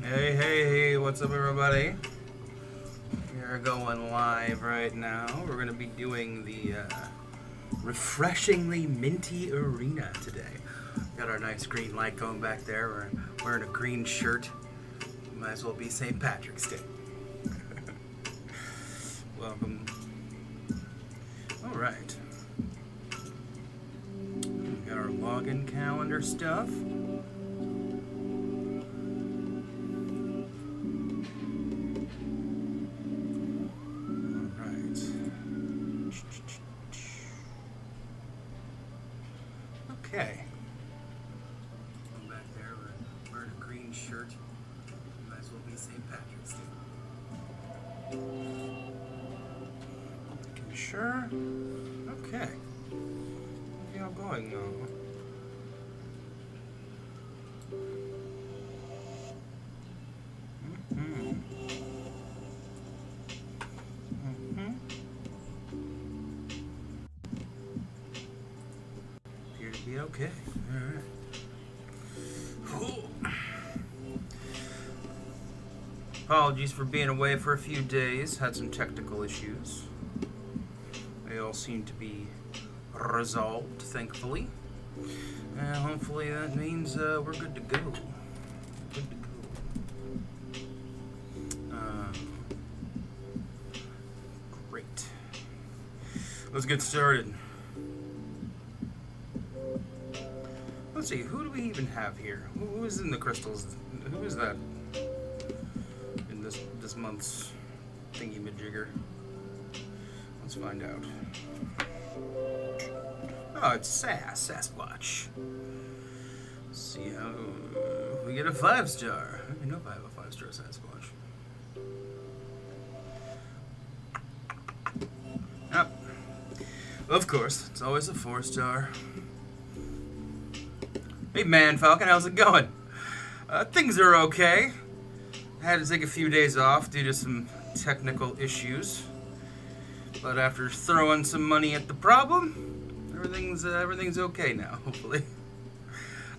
Hey, what's up, everybody? We're going live right now. We're going to be doing the refreshingly minty arena today. Got our nice green light going back there. We're wearing a green shirt. Might as well be St. Patrick's Day. Welcome. Alright. Got our login calendar stuff. Okay. Go back there, we're wearing a green shirt. Might as well be St. Patrick's Day. Making sure. Okay. How's y'all going though? Appear to be okay. Alright. Apologies for being away for a few days. Had some technical issues. They all seem to be resolved, thankfully. And hopefully that means we're good to go. Good to go. Great. Let's get started. Let's see, who do we even have here? Who is in the crystals? Who is that in this month's thingy-majigger? Let's find out. Oh, it's Sasquatch. Let's see how we get a 5-star. I don't even know if I have a 5-star Sasquatch. Yep. Of course, it's always a 4-star. Hey Man Falcon, how's it going? Things are okay. I had to take a few days off due to some technical issues. But after throwing some money at the problem, everything's okay now, hopefully.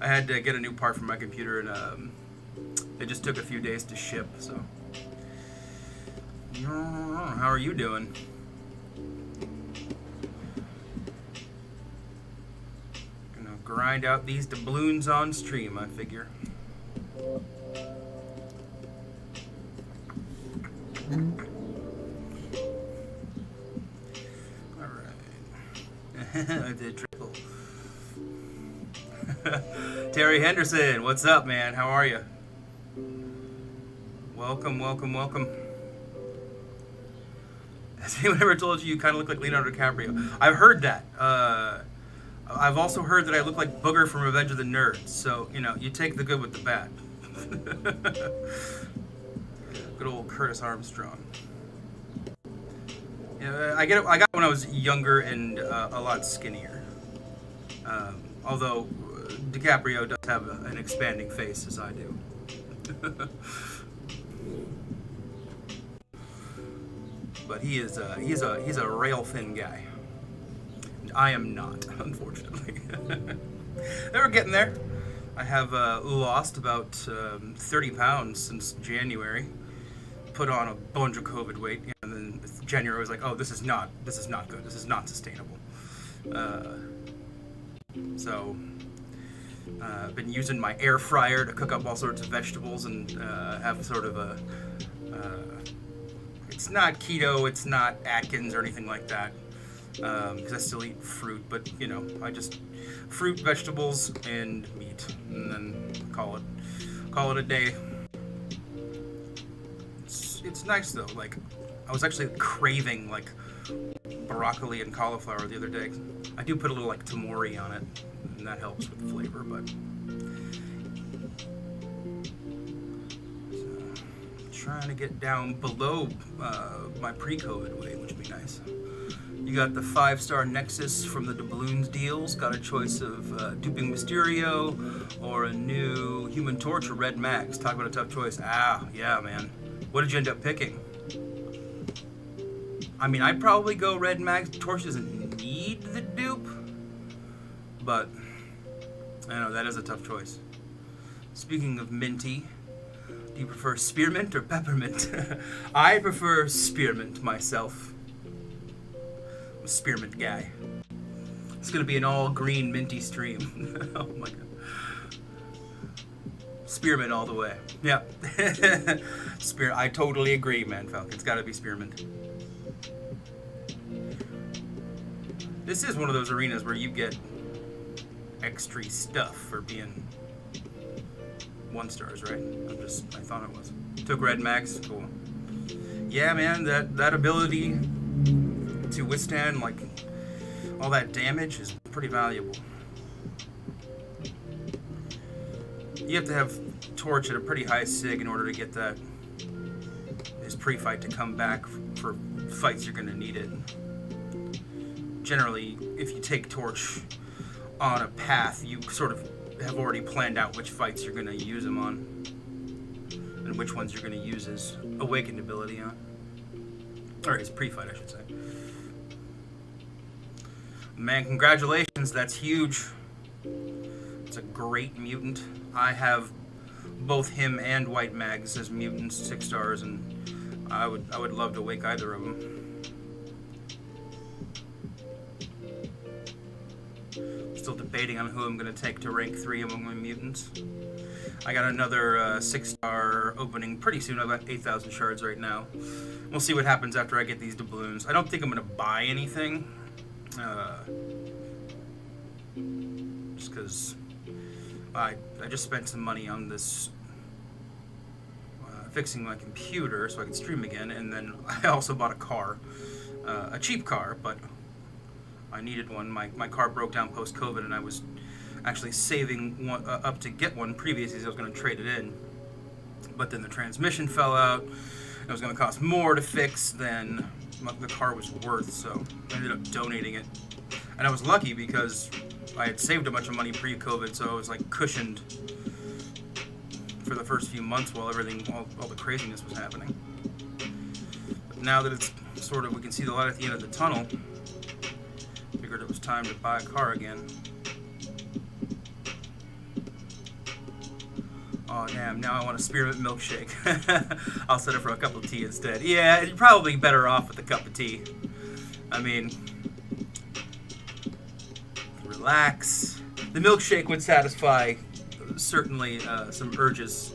I had to get a new part for my computer and it just took a few days to ship, so. How are you doing? Grind out these doubloons on stream, I figure. Alright. I did triple. Terry Henderson, what's up, man? How are you? Welcome. Has anyone ever told you kind of look like Leonardo DiCaprio? I've heard that. I've also heard that I look like Booger from Revenge of the Nerds, so, you know, you take the good with the bad. Good old Curtis Armstrong. Yeah, I got it when I was younger and a lot skinnier. Although DiCaprio does have an expanding face, as I do. But he's a rail thin guy. I am not, unfortunately. They were getting there. I have lost about 30 pounds since January. Put on a bunch of COVID weight, and then January was like, "Oh, this is not good. This is not sustainable." So, I've been using my air fryer to cook up all sorts of vegetables and have sort of a. It's not keto. It's not Atkins or anything like that. Because I still eat fruit, but you know, I just fruit, vegetables, and meat, and then call it a day. It's nice though. Like, I was actually craving like broccoli and cauliflower the other day. I do put a little like tamori on it, and that helps with flavor. But so, trying to get down below my pre-COVID weight, which would be nice. You got the 5-star Nexus from the doubloons deals. Got a choice of duping Mysterio or a new Human Torch or Red Max. Talk about a tough choice. Yeah, man. What did you end up picking? I mean, I'd probably go Red Max. Torch doesn't need the dupe, but I know that is a tough choice. Speaking of Minty, do Do you prefer spearmint or peppermint? I prefer spearmint myself. I'm a spearmint guy. It's gonna be an all green minty stream. Oh my god. Spearmint all the way. Yeah. I totally agree, man, Falcon. It's gotta be spearmint. This is one of those arenas where you get extra stuff for being 1 stars, right? I thought it was. Took red max, cool. Yeah, man, that ability to withstand like all that damage is pretty valuable. You have to have torch at a pretty high sig in order to get that his pre-fight to come back for fights you're gonna need it. Generally, if you take torch on a path, you sort of have already planned out which fights you're going to use them on and which ones you're going to use his awakened ability on, or his pre-fight, I should say. Man, congratulations, that's huge. It's a great mutant. I have both him and White Mags as mutants, 6 stars, and I would love to wake either of them. Still debating on who I'm going to take to rank 3 among my mutants. I got another 6-star opening pretty soon. I've got 8,000 shards right now. We'll see what happens after I get these doubloons. I don't think I'm going to buy anything. Just because I just spent some money on this fixing my computer so I can stream again, and then I also bought a car. A cheap car, but I needed one. My car broke down post-COVID, and I was actually saving one, up to get one previously, so I was going to trade it in. But then the transmission fell out. It was going to cost more to fix than the car was worth, so I ended up donating it. And I was lucky because I had saved a bunch of money pre-COVID, so I was like cushioned for the first few months while all the craziness was happening. But now that it's sort of, we can see the light at the end of the tunnel, figured it was time to buy a car again. Oh damn, now I want a spearmint milkshake. I'll set it for a cup of tea instead. Yeah, you're probably better off with a cup of tea. I mean, relax. The milkshake would satisfy certainly some urges.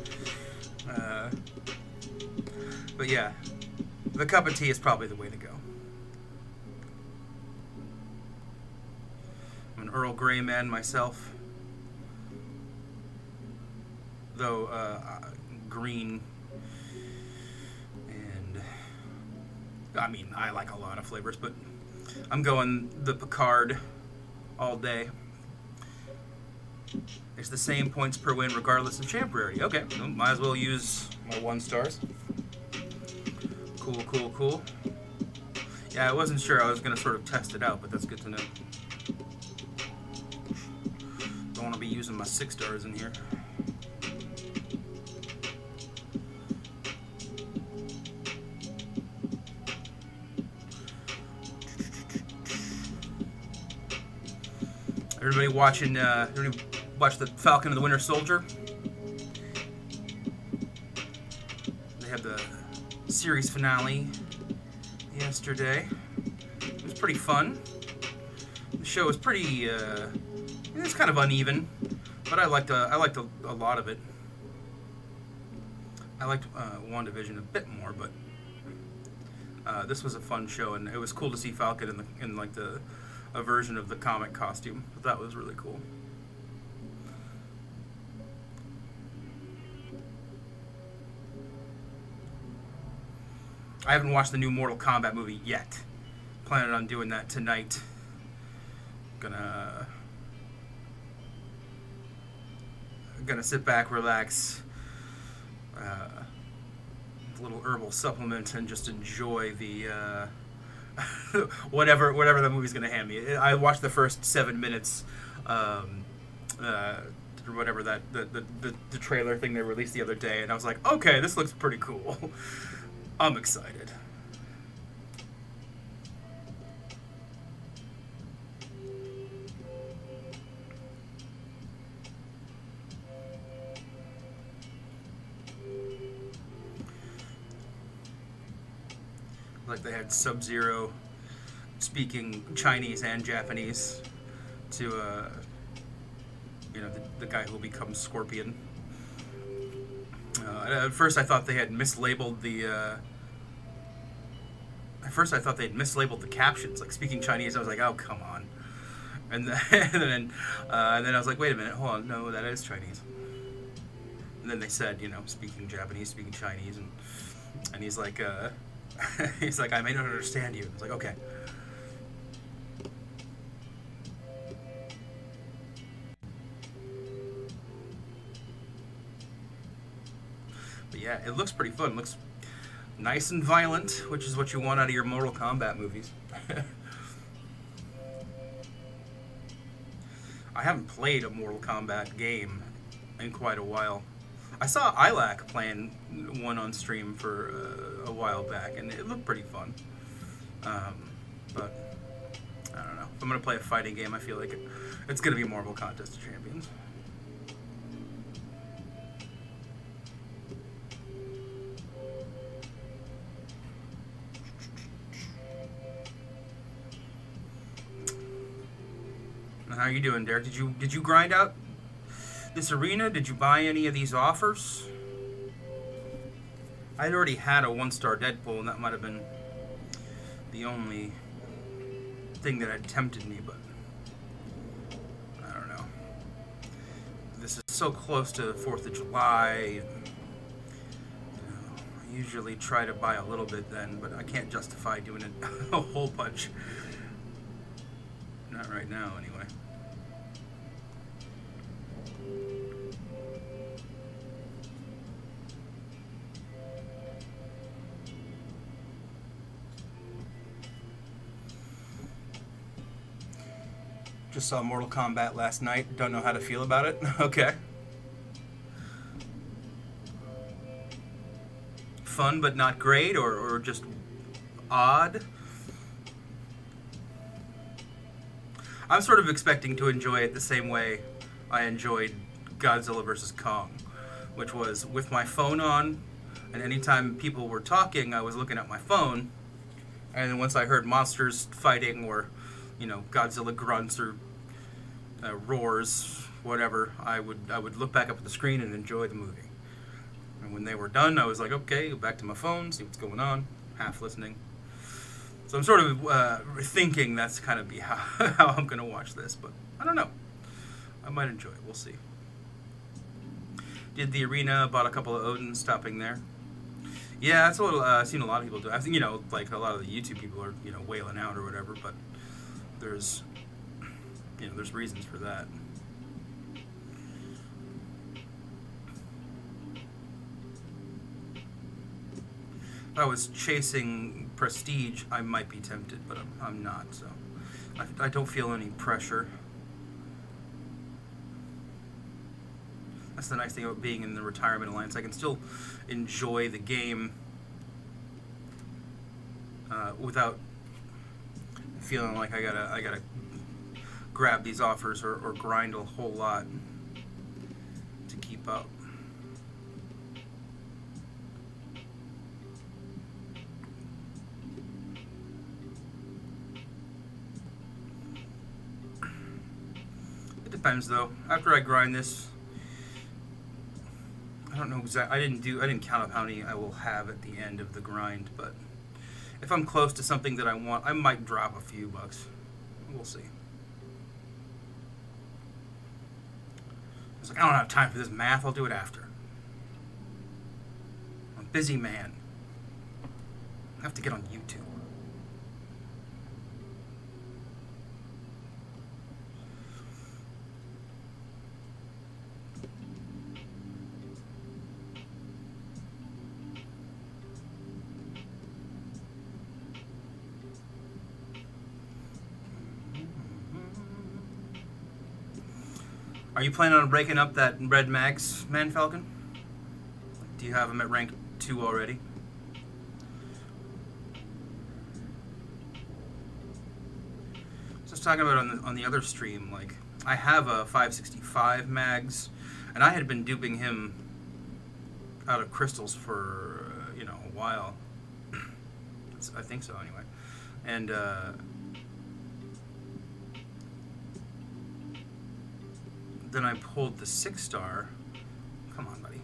But yeah, the cup of tea is probably the way to go. I'm an Earl Grey man myself. Though green, and I mean, I like a lot of flavors, but I'm going the Picard all day. It's the same points per win regardless of champ rarity. Okay, well, might as well use my 1 stars. Cool, cool, cool. Yeah, I wasn't sure. I was going to sort of test it out, but that's good to know. Don't want to be using my 6 stars in here. Everybody watching, everybody watch the Falcon and the Winter Soldier? They had the series finale yesterday. It was pretty fun. The show was pretty, it's kind of uneven, but I liked a lot of it. I liked WandaVision a bit more, but this was a fun show, and it was cool to see Falcon in like a version of the comic costume. That was really cool. I haven't watched the new Mortal Kombat movie yet. Planning on doing that tonight. Gonna sit back, relax, a little herbal supplement, and just enjoy the whatever the movie's gonna hand me. I watched the first 7 minutes, or whatever that the trailer thing they released the other day, and I was like, okay, this looks pretty cool. I'm excited. Like they had Sub-Zero speaking Chinese and Japanese to the guy who becomes Scorpion. At first, I thought they had mislabeled the. At first, I thought they'd mislabeled the captions, like speaking Chinese. I was like, "Oh, come on!" And then I was like, "Wait a minute, hold on, no, that is Chinese." And then they said, speaking Japanese, speaking Chinese, and he's like, he's like, "I may not understand you." I was like, "Okay." But yeah, it looks pretty fun. It looks nice and violent, which is what you want out of your Mortal Kombat movies. I haven't played a Mortal Kombat game in quite a while. I saw Ilac playing one on stream for a while back, and it looked pretty fun. But I don't know. If I'm going to play a fighting game, I feel like it's going to be Marvel Contest of Champions. How are you doing, Derek? Did you grind out this arena? Did you buy any of these offers? I'd already had a 1-star Deadpool, and that might have been the only thing that had tempted me, but I don't know. This is so close to the 4th of July. I usually try to buy a little bit then, but I can't justify doing it a whole bunch. Not right now, anyway. Just saw Mortal Kombat last night. Don't know how to feel about it. Okay. Fun but not great, or just odd? I'm sort of expecting to enjoy it the same way I enjoyed Godzilla vs. Kong, which was with my phone on, and anytime people were talking, I was looking at my phone, and then once I heard monsters fighting or Godzilla grunts or roars, whatever, I would look back up at the screen and enjoy the movie. And when they were done, I was like, okay, go back to my phone, see what's going on, half listening. So I'm sort of thinking that's kind of be how I'm going to watch this, but I don't know. I might enjoy it. We'll see. Did the arena, bought a couple of Odins, stopping there. Yeah, that's a little. I've seen a lot of people do. I think like a lot of the YouTube people are wailing out or whatever, but there's there's reasons for that. If I was chasing prestige, I might be tempted, but I'm not. So I don't feel any pressure. That's the nice thing about being in the Retirement Alliance. I can still enjoy the game without feeling like I gotta grab these offers or grind a whole lot to keep up. It depends though. After I grind this, I don't know exactly. I didn't count up how many I will have at the end of the grind, but if I'm close to something that I want, I might drop a few bucks. We'll see. It's like, I don't have time for this math. I'll do it after. I'm a busy man. I have to get on YouTube. Are you planning on breaking up that Red Mags, Man Falcon? Do you have him at rank 2 already? Just talking about on the other stream, like I have a 565 Mags, and I had been duping him out of crystals for a while. I think so anyway. And then I pulled the 6-star. Come on, buddy.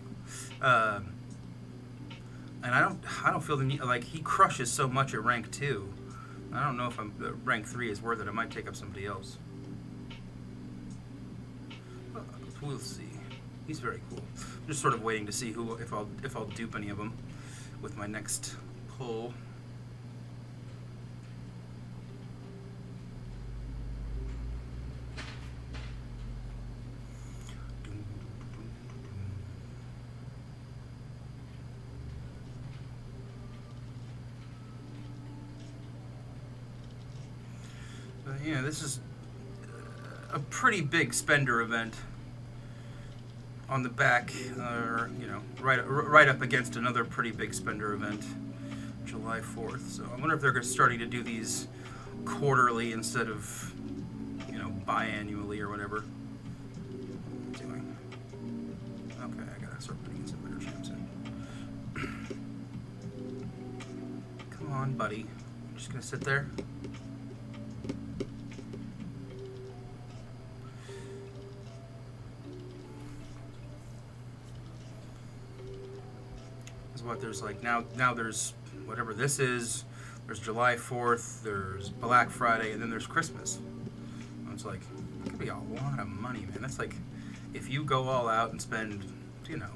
And I don't feel the need, like, he crushes so much at rank 2. I don't know if rank 3 is worth it. I might take up somebody else. We'll see. He's very cool. I'm just sort of waiting to see if I'll dupe any of them with my next pull. But yeah, this is a pretty big spender event. On the back, right up against another pretty big spender event, July 4th. So I wonder if they're starting to do these quarterly instead of, biannually or whatever. Doing. Okay, I gotta start putting in some better champs in. Come on, buddy. I'm just gonna sit there. What there's like now there's whatever this is, there's July 4th, there's Black Friday, and then there's Christmas. And it's like, it could be a lot of money, man. That's like, if you go all out and spend, $600,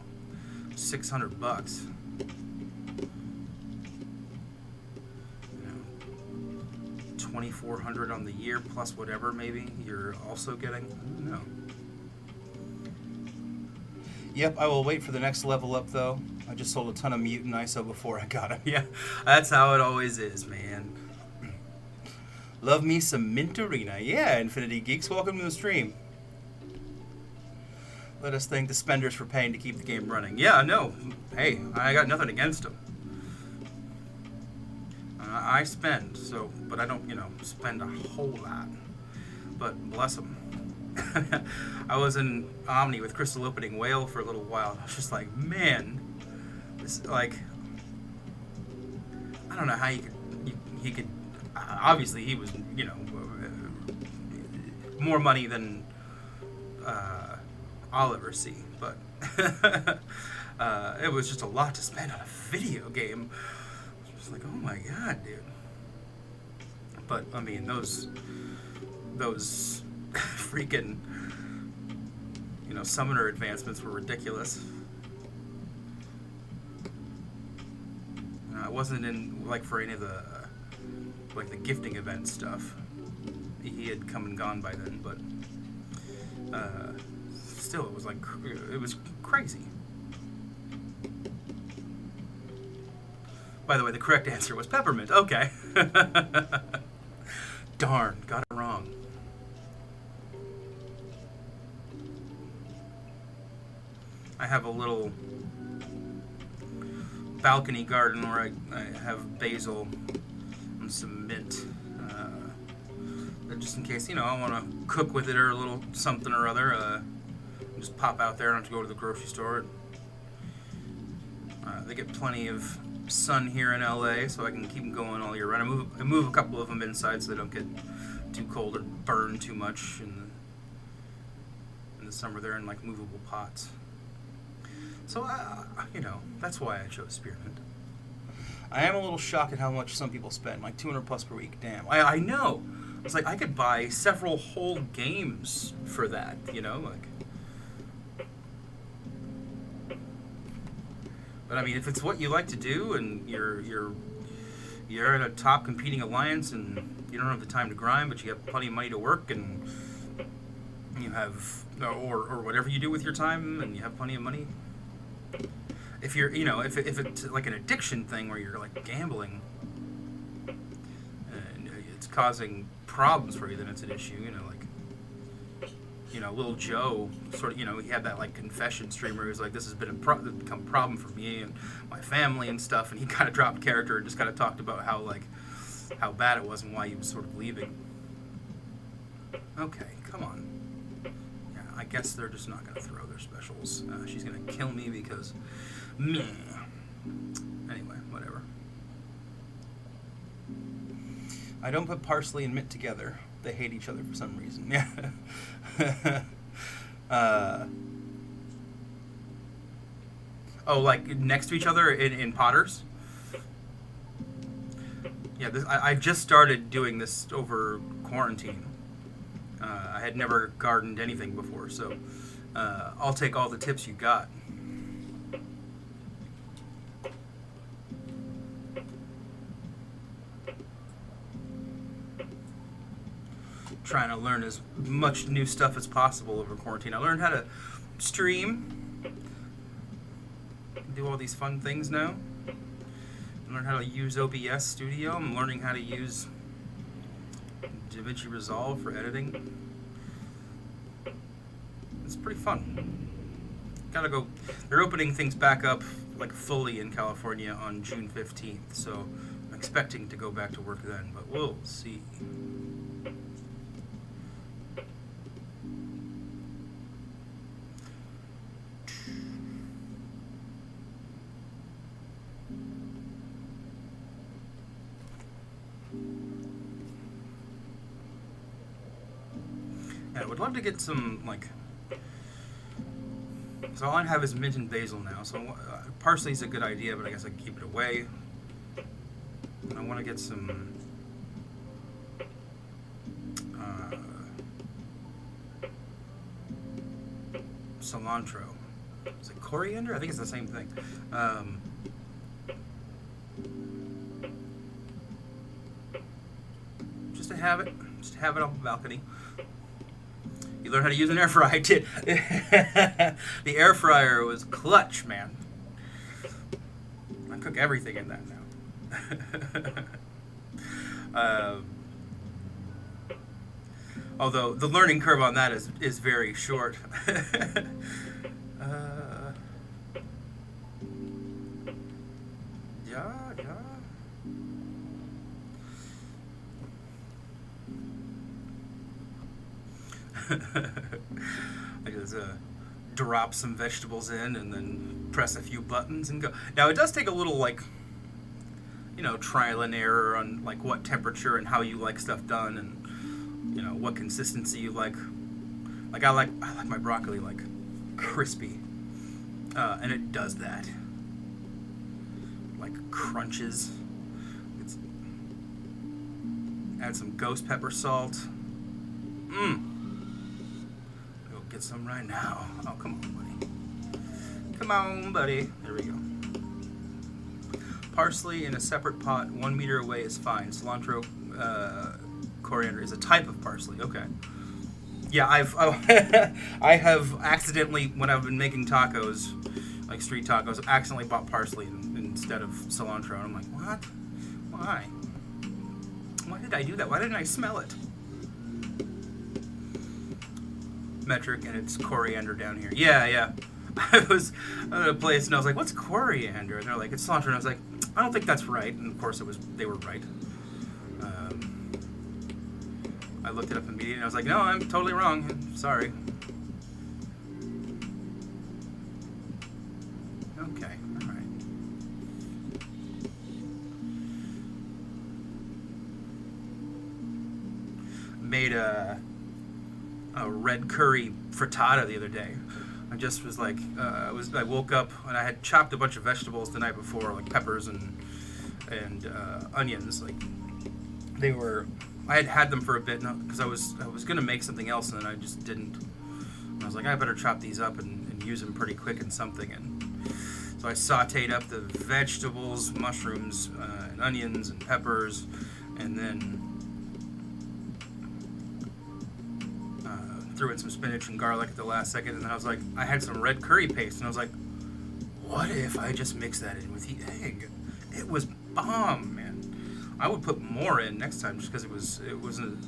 $2,400 on the year plus whatever maybe you're also getting. I don't know. Yep, I will wait for the next level up, though. I just sold a ton of mutant ISO before I got him. Yeah, that's how it always is, man. Love me some Mint Arena. Yeah, Infinity Geeks, welcome to the stream. Let us thank the spenders for paying to keep the game running. Yeah, no. Hey, I got nothing against them. I spend, but I don't, spend a whole lot. But bless them. I was in Omni with Crystal Opening Whale for a little while. I was just like, man, this, like, I don't know how he could. Obviously, he was, more money than I'll ever see. But it was just a lot to spend on a video game. I was just like, oh my god, dude. But I mean, those freaking, summoner advancements were ridiculous. I wasn't in, for any of the, the gifting event stuff. He had come and gone by then, but, still, it was crazy. By the way, the correct answer was peppermint. Okay. Darn, got it wrong. I have a little balcony garden where I have basil and some mint. Just in case, I want to cook with it or a little something or other. Just pop out there and have to go to the grocery store. They get plenty of sun here in LA, so I can keep them going all year round. I move a couple of them inside so they don't get too cold or burn too much in the summer. They're in movable pots. So, that's why I chose Spearmint. I am a little shocked at how much some people spend, like 200 plus per week. Damn, I know. It's like I could buy several whole games for that, But I mean, if it's what you like to do, and you're in a top competing alliance, and you don't have the time to grind, but you have plenty of money to work, and you have or whatever you do with your time, and you have plenty of money. If you're, if it's like an addiction thing where you're like gambling, and it's causing problems for you, then it's an issue. Little Joe sort of, he had that confession stream where he was like, this has been become a problem for me and my family and stuff, and he kind of dropped character and just kind of talked about how bad it was and why he was sort of leaving. Okay, come on. Yeah, I guess they're just not going to throw their specials. She's going to kill me because meh. Anyway, whatever. I don't put parsley and mint together. They hate each other for some reason. Yeah. Oh, like next to each other in potters? Yeah, I just started doing this over quarantine. I had never gardened anything before, so I'll take all the tips you got. Trying to learn as much new stuff as possible over quarantine. I learned how to stream, do all these fun things now. I learned how to use OBS Studio. I'm learning how to use DaVinci Resolve for editing. It's pretty fun. Gotta go. They're opening things back up like fully in California on June 15th, so I'm expecting to go back to work then, but we'll see. Yeah, I would love to get some, like, so all I have is mint and basil now, so parsley's a good idea, but I guess I can keep it away. And I want to get some cilantro. Is it coriander? I think it's the same thing. Just to have it on the balcony. You learn how to use an air fryer. I did. The air fryer was clutch, man. I cook everything in that now. Although the learning curve on that is very short. Yeah. I just drop some vegetables in and then press a few buttons and go. Now it does take a little, like, trial and error on like what temperature and how you like stuff done, and what consistency you like. Like I like my broccoli like crispy, and it does that. Like crunches. Add some ghost pepper salt. Get some right now. Oh, come on, buddy. Come on, buddy. There we go. Parsley in a separate pot, 1 meter away is fine. Cilantro, coriander is a type of parsley. Okay. Yeah, I have accidentally, when I've been making tacos, like street tacos, I've accidentally bought parsley instead of cilantro. And I'm like, what? Why? Why did I do that? Why didn't I smell it? Metric, and it's coriander down here. Yeah. I was at a place and I was like, what's coriander? And they're like, it's cilantro. And I was like, I don't think that's right. And of course they were right. I looked it up immediately and I was like, no, I'm totally wrong. Sorry. Okay, alright. Made a red curry frittata the other day. I just was like, I woke up and I had chopped a bunch of vegetables the night before, like peppers and onions. Like I had them for a bit because I was gonna make something else and then I just didn't. I was like, I better chop these up and use them pretty quick in something. And so I sautéed up the vegetables, mushrooms, and onions and peppers, and then threw in some spinach and garlic at the last second, and then I was like, I had some red curry paste, and I was like, what if I just mix that in with the egg? It was bomb, man. I would put more in next time just because it wasn't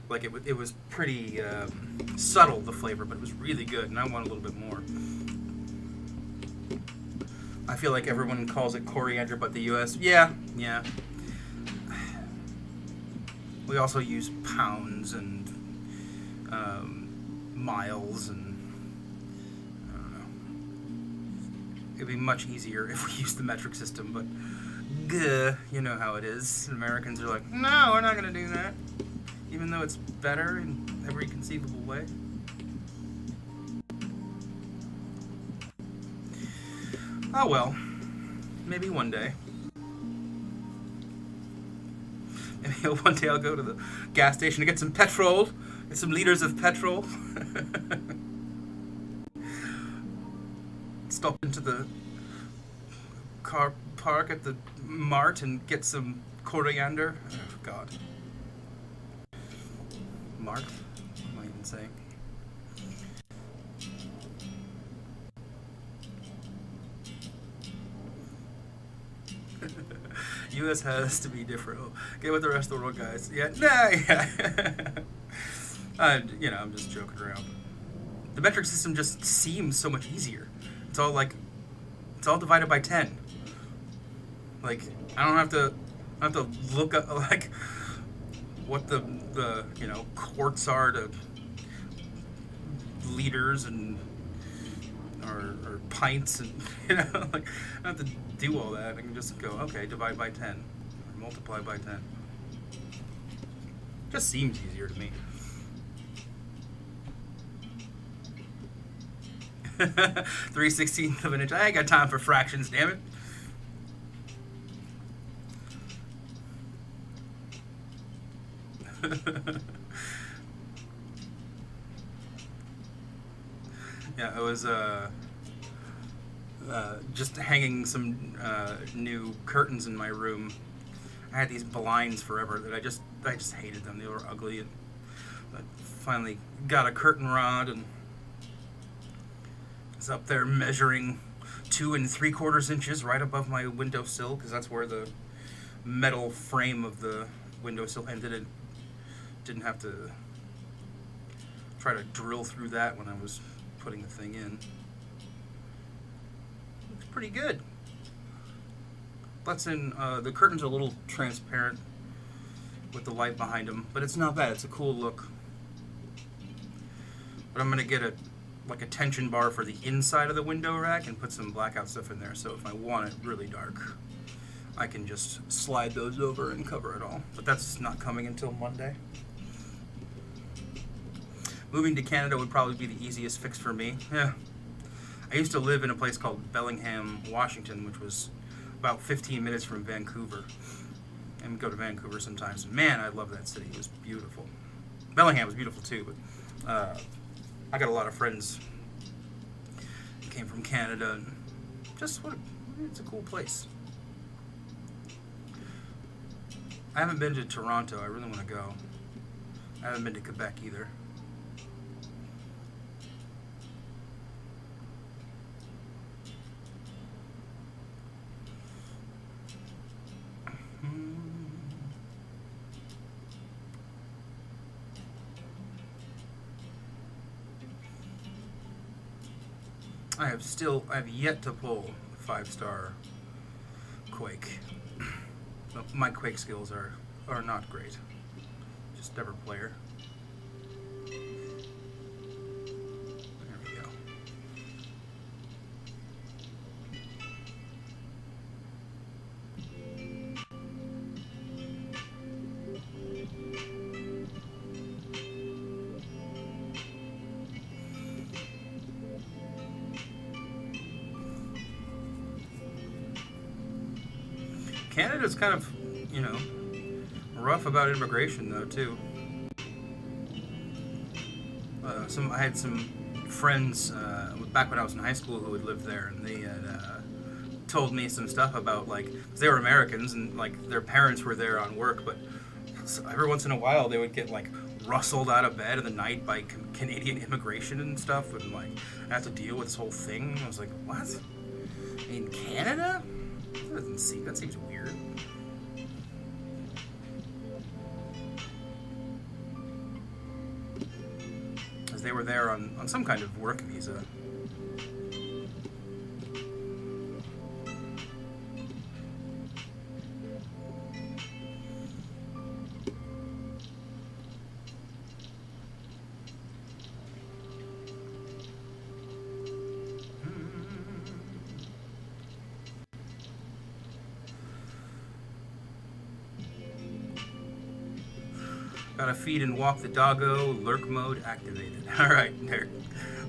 like it was pretty subtle, the flavor, but it was really good, and I want a little bit more. I feel like everyone calls it coriander but the US. Yeah. We also use pounds and miles, and I don't know. It'd be much easier if we used the metric system, but You know how it is. Americans are like, no, we're not going to do that. Even though it's better in every conceivable way. Oh well. Maybe one day. Maybe one day I'll go to the gas station to get some petrol. Get some liters of petrol. Stop into the car park at the mart and get some coriander. Oh, God. Mart? What am I even saying? U.S. has to be different. Oh, get with the rest of the world, guys. Yeah, nah, yeah. I'm just joking around. The metric system just seems so much easier. It's all divided by 10. Like, I don't have to look up like what the quarts are to liters and or pints and like I don't have to do all that. I can just go, okay, divide by 10 or multiply by 10. Just seems easier to me. 3/16 of an inch. I ain't got time for fractions, damn it. Yeah, I was just hanging some new curtains in my room. I had these blinds forever that I just hated them. They were ugly, and I finally got a curtain rod and was up there measuring 2 3/4 inches right above my windowsill, because that's where the metal frame of the windowsill ended. It didn't have to try to drill through that when I was putting the thing in. Looks pretty good. Lets in the curtains are a little transparent with the light behind them, but it's not bad. It's a cool look. But I'm gonna get a tension bar for the inside of the window rack and put some blackout stuff in there, so if I want it really dark, I can just slide those over and cover it all. But that's not coming until Monday. Moving to Canada would probably be the easiest fix for me. Yeah. I used to live in a place called Bellingham, Washington, which was about 15 minutes from Vancouver. And go to Vancouver sometimes. Man, I love that city. It was beautiful. Bellingham was beautiful too, but I got a lot of friends who came from Canada, and just it's a cool place. I haven't been to Toronto. I really want to go. I haven't been to Quebec either. I have yet to pull a 5-star Quake. My Quake skills are not great. Just never player. There we go. Canada's kind of, rough about immigration though too. I had some friends back when I was in high school who had lived there, and they had told me some stuff about, like, 'cause they were Americans and like their parents were there on work, but every once in a while they would get like rustled out of bed in the night by Canadian immigration and stuff, and like I have to deal with this whole thing. I was like, what? In Canada? That seems weird. Because they were there on some kind of work visa. Gotta feed and walk the doggo. Lurk mode activated. Alright, there.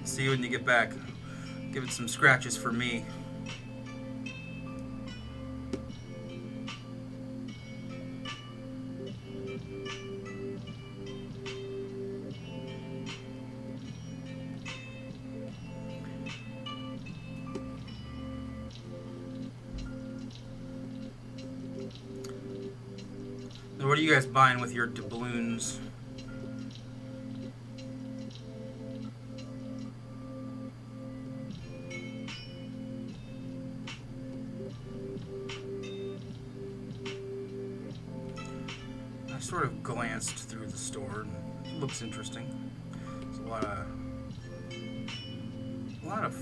See you when you get back. Give it some scratches for me. What are you guys buying with your doubloons? I sort of glanced through the store and it looks interesting. There's a lot of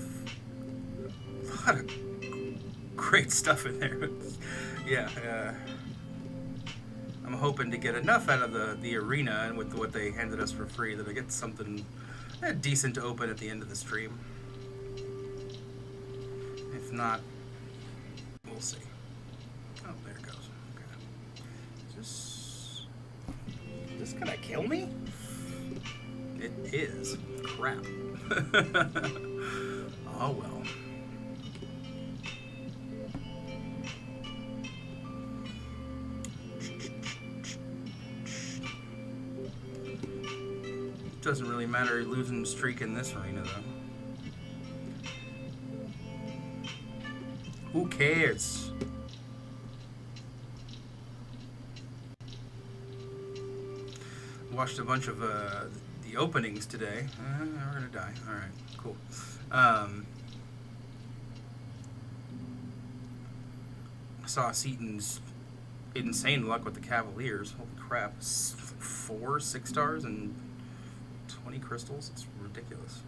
great stuff in there. Yeah. I'm hoping to get enough out of the arena and with what they handed us for free that I get something decent to open at the end of the stream. If not, we'll see. Oh, there it goes. Okay. Is this gonna kill me? It is. Crap. Oh well. Doesn't really matter losing streak in this arena though. Who cares? Watched a bunch of the openings today. We're gonna die. All right, cool. Saw Seaton's insane luck with the Cavaliers. Holy crap! 4 6-stars and 20 crystals. It's ridiculous.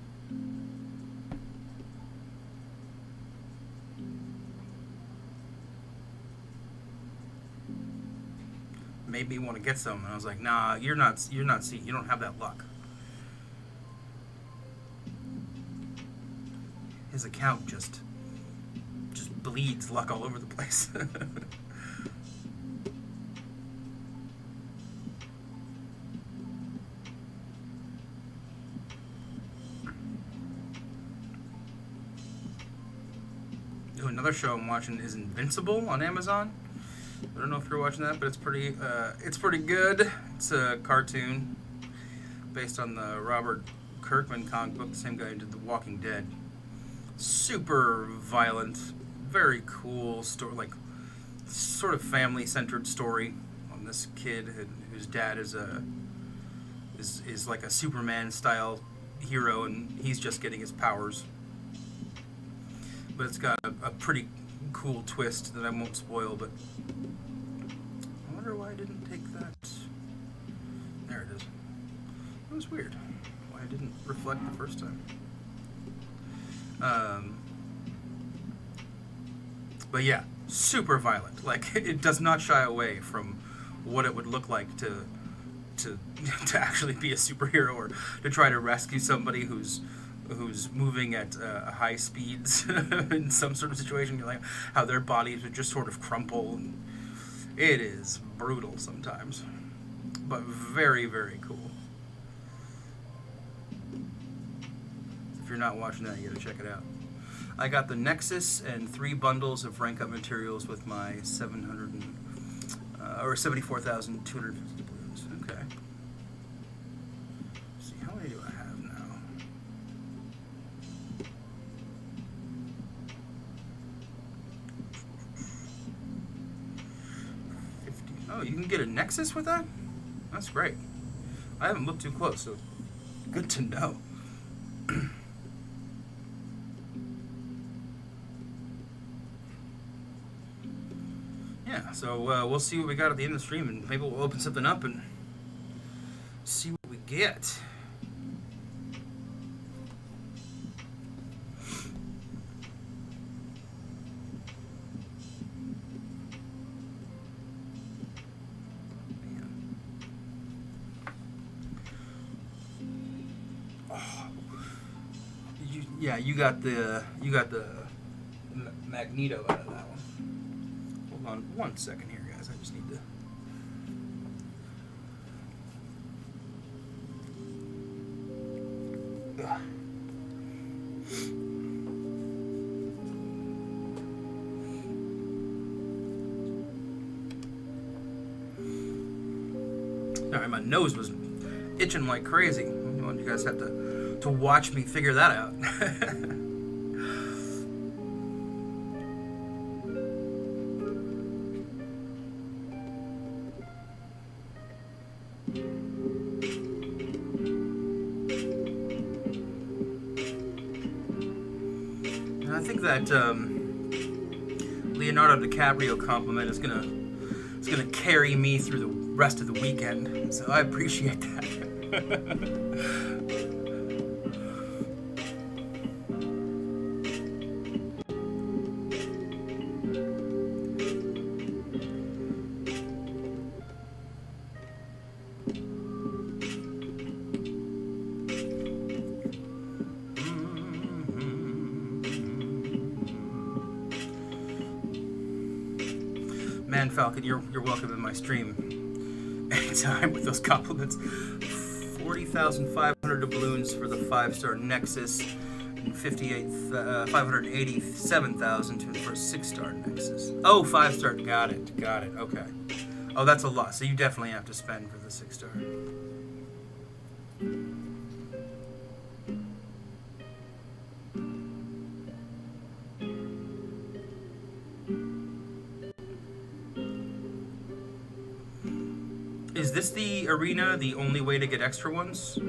Made me want to get some, and I was like, "Nah, you're not Seaton. You don't have that luck." His account just bleeds luck all over the place. Another show I'm watching is Invincible on Amazon. I don't know if you're watching that, but it's pretty good. It's a cartoon based on the Robert Kirkman comic book, the same guy who did The Walking Dead. Super violent, very cool story, like sort of family-centered story on this kid whose dad is like a Superman-style hero, and he's just getting his powers. But it's got a pretty cool twist that I won't spoil, but I wonder why I didn't take that. There it is. It was weird why I didn't reflect the first time. But yeah, super violent. Like, it does not shy away from what it would look like to actually be a superhero or to try to rescue somebody who's moving at high speeds in some sort of situation. You're like how their bodies would just sort of crumple. And it is brutal sometimes, but very, very cool. If you're not watching that, you gotta check it out. I got the Nexus and 3 bundles of rank up materials with my 74,250 balloons. Okay. Let's see, how many do I have now? 50. Oh, you can get a Nexus with that? That's great. I haven't looked too close, so good to know. Yeah, so we'll see what we got at the end of the stream, and maybe we'll open something up and see what we get. Oh. You got the Magneto out of that one. Hold on 1 second here, guys. I just need to. Alright, my nose was itching like crazy. You guys have to watch me figure that out. And I think that Leonardo DiCaprio compliment is gonna carry me through the rest of the weekend, so I appreciate that. Man, Falcon, you're welcome in my stream anytime with those compliments. 40,500 doubloons for the 5-star Nexus, and 587,000 for a 6-star Nexus. Oh, 5-star, got it, okay. Oh, that's a lot, so you definitely have to spend for the 6-star. Is this the arena the only way to get extra ones?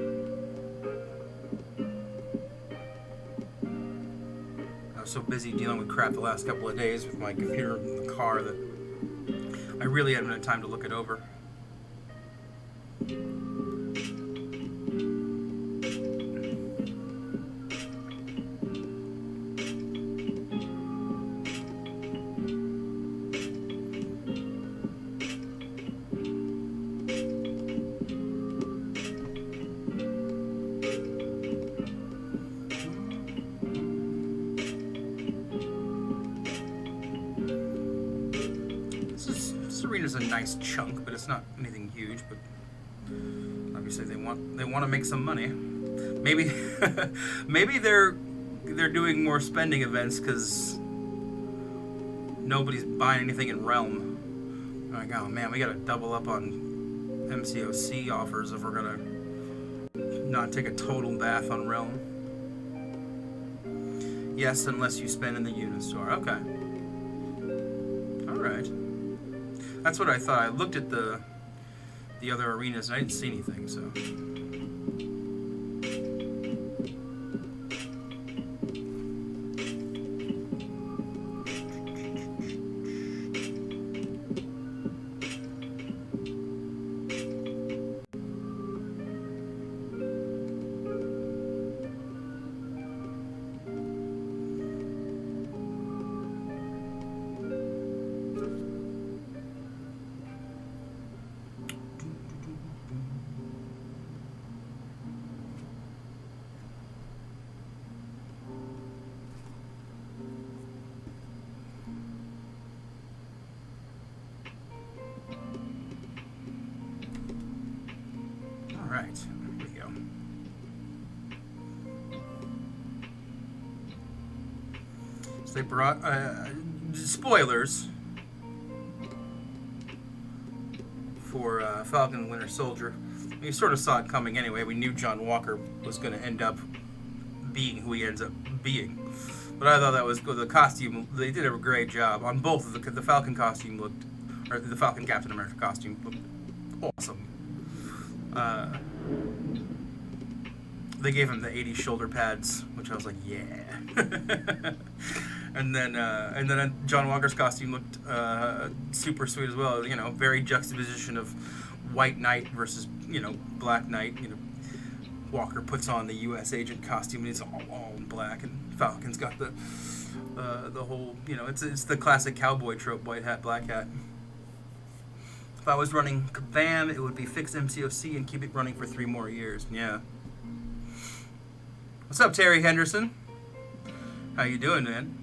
I was so busy dealing with crap the last couple of days with my computer in the car that I really haven't had time to look it over. This arena's a nice chunk, but it's not anything huge. But obviously they want to make some money. Maybe maybe they're doing more spending events because nobody's buying anything in Realm. Like, oh man, we gotta double up on MCOC offers if we're gonna not take a total bath on Realm. Yes, unless you spend in the Unistore. Okay. Alright. That's what I thought. I looked at the other arenas and I didn't see anything, so. Alright, here we go. So they brought, spoilers for Falcon and Winter Soldier. We sort of saw it coming anyway. We knew John Walker was going to end up being who he ends up being. But I thought that was good. The costume, they did a great job on both of the Falcon costume looked, or the Falcon Captain America costume looked awesome. They gave him the 80s shoulder pads, which I was like, yeah. and then John Walker's costume looked super sweet as well. You know, very juxtaposition of White Knight versus, you know, Black Knight. You know, Walker puts on the U.S. agent costume and it's all in black, and Falcon's got the whole, you know, it's the classic cowboy trope: white hat, black hat. If I was running Kabam, it would be fix MCOC and keep it running for 3 more years. Yeah. What's up, Terry Henderson? How you doing, man?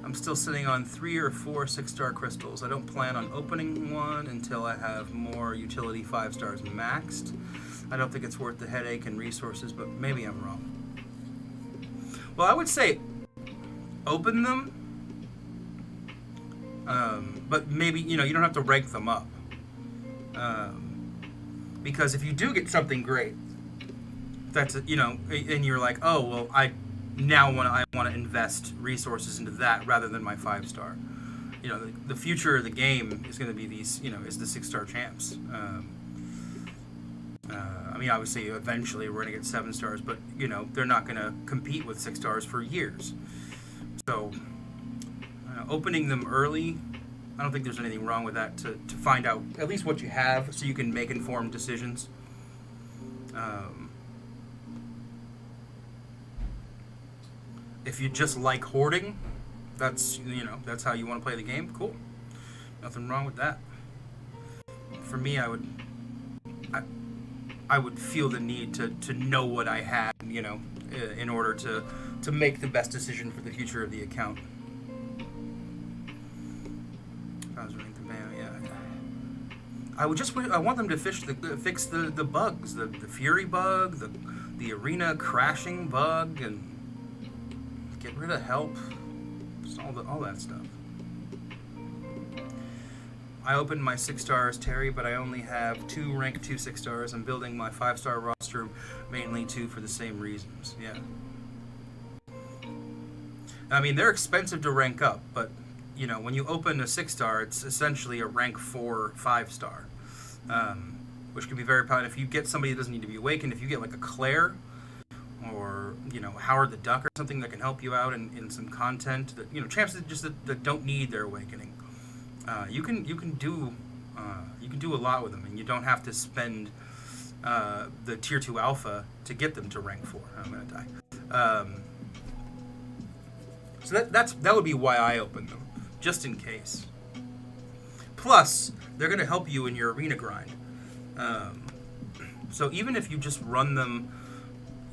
I'm still sitting on 3 or 4 6-star crystals. I don't plan on opening one until I have more utility 5 stars maxed. I don't think it's worth the headache and resources, but maybe I'm wrong. Well, I would say open them, but maybe, you don't have to rank them up. Because if you do get something great, that's, and you're like, oh, well, I want to invest resources into that rather than my 5-star. The future of the game is going to be these, is the 6-star champs. Obviously, eventually we're going to get 7 stars, but, they're not going to compete with 6 stars for years. So, opening them early, I don't think there's anything wrong with that to find out at least what you have so you can make informed decisions. If you just like hoarding, that's how you want to play the game, cool. Nothing wrong with that. For me, I would feel the need to know what I had, in order to make the best decision for the future of the account. I was running the ban, yeah. I want them to fix the bugs, the Fury bug, the arena crashing bug, and get rid of help, just all that stuff. I opened my 6 stars, Terry, but I only have 2 rank 2 6 stars. I'm building my 5-star roster mainly too for the same reasons. Yeah. They're expensive to rank up, but when you open a 6-star, it's essentially a rank 4 5-star, which can be very powerful. If you get somebody that doesn't need to be awakened, if you get like a Claire or Howard the Duck or something that can help you out in some content that champs that don't need their awakening. You can do a lot with them, and you don't have to spend the tier 2 alpha to get them to rank 4. I'm gonna die. So that would be why I open them, just in case. Plus, they're gonna help you in your arena grind. So even if you just run them,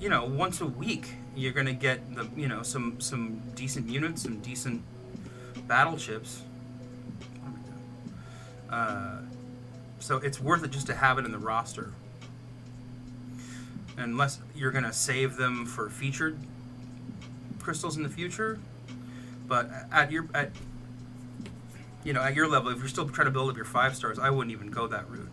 once a week, you're gonna get some decent units, some decent battle chips. So it's worth it just to have it in the roster, unless you're gonna save them for featured crystals in the future. But at your level, if you're still trying to build up your 5 stars, I wouldn't even go that route.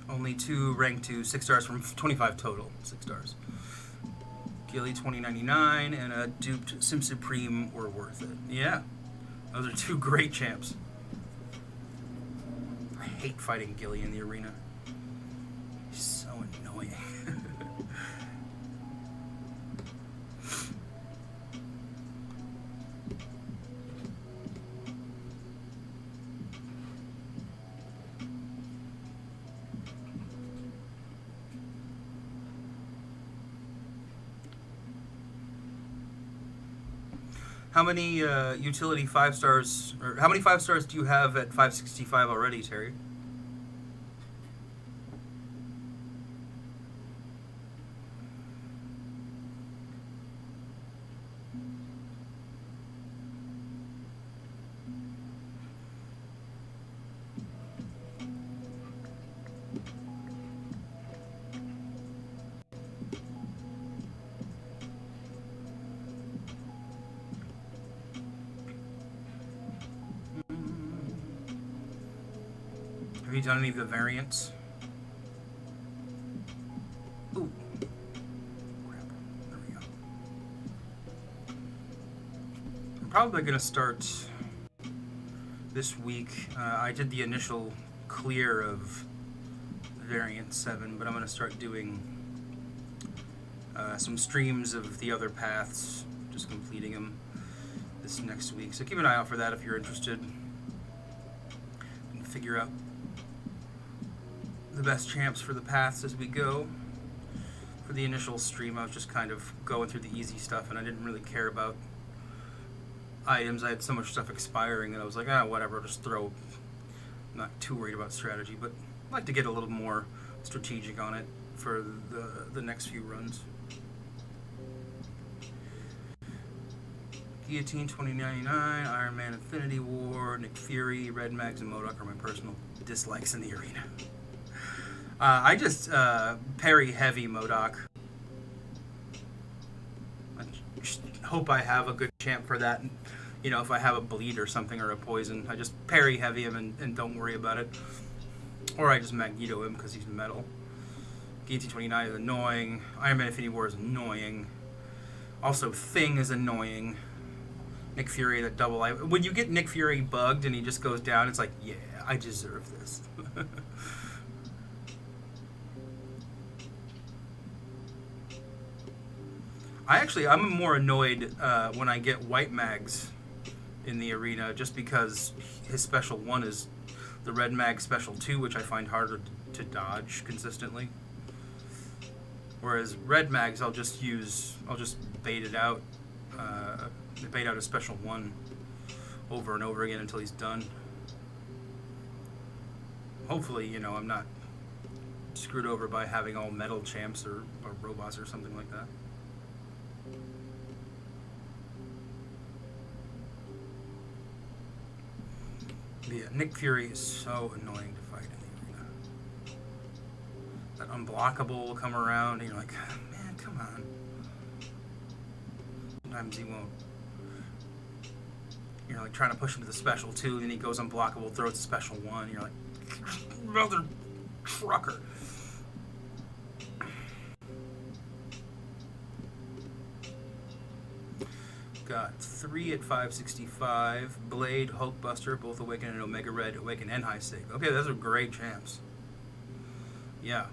Only 2 rank 2 6 stars from 25 total 6 stars. Gilly 2099 and a duped Sim Supreme were worth it. Yeah, those are 2 great champs. I hate fighting Gilly in the arena. He's so annoying. How many utility 5 stars, or how many 5 stars do you have at 565 already, Terry? Have you done any of the variants? Ooh. Crap. There we go. I'm probably going to start this week. I did the initial clear of variant 7, but I'm going to start doing some streams of the other paths, just completing them this next week. So keep an eye out for that if you're interested. And figure out the best champs for the paths as we go. For the initial stream, I was just kind of going through the easy stuff, and I didn't really care about items. I had so much stuff expiring that I was like, whatever, I'll just throw. I'm not too worried about strategy, but I'd like to get a little more strategic on it for the next few runs. Guillotine 2099, Iron Man Infinity War, Nick Fury, Red Mags, and MODOK are my personal dislikes in the arena. I just parry heavy MODOK. I just hope I have a good champ for that. You know, if I have a bleed or something or a poison, I just parry heavy him and don't worry about it. Or I just Magneto him because he's metal. Guillotine 29 is annoying. Iron Man Infinity War is annoying. Also, Thing is annoying. Nick Fury, that double eye. When you get Nick Fury bugged and he just goes down, it's like, yeah, I deserve this. I'm more annoyed when I get white mags in the arena, just because his special 1 is the red mag special 2, which I find harder to dodge consistently. Whereas red mags, I'll just bait it out, bait out a special 1 over and over again until he's done. Hopefully, you know, I'm not screwed over by having all metal champs or robots or something like that. But yeah, Nick Fury is so annoying to fight in the arena. That unblockable will come around and you're like, man, come on. Sometimes he won't. You're like trying to push him to the special 2, and he goes unblockable, throws a special 1, and you're like, mother trucker. Got 3 at 565. Blade, Hulkbuster, both Awaken and Omega Red, Awaken and High Sig. Okay, those are great champs. Yeah.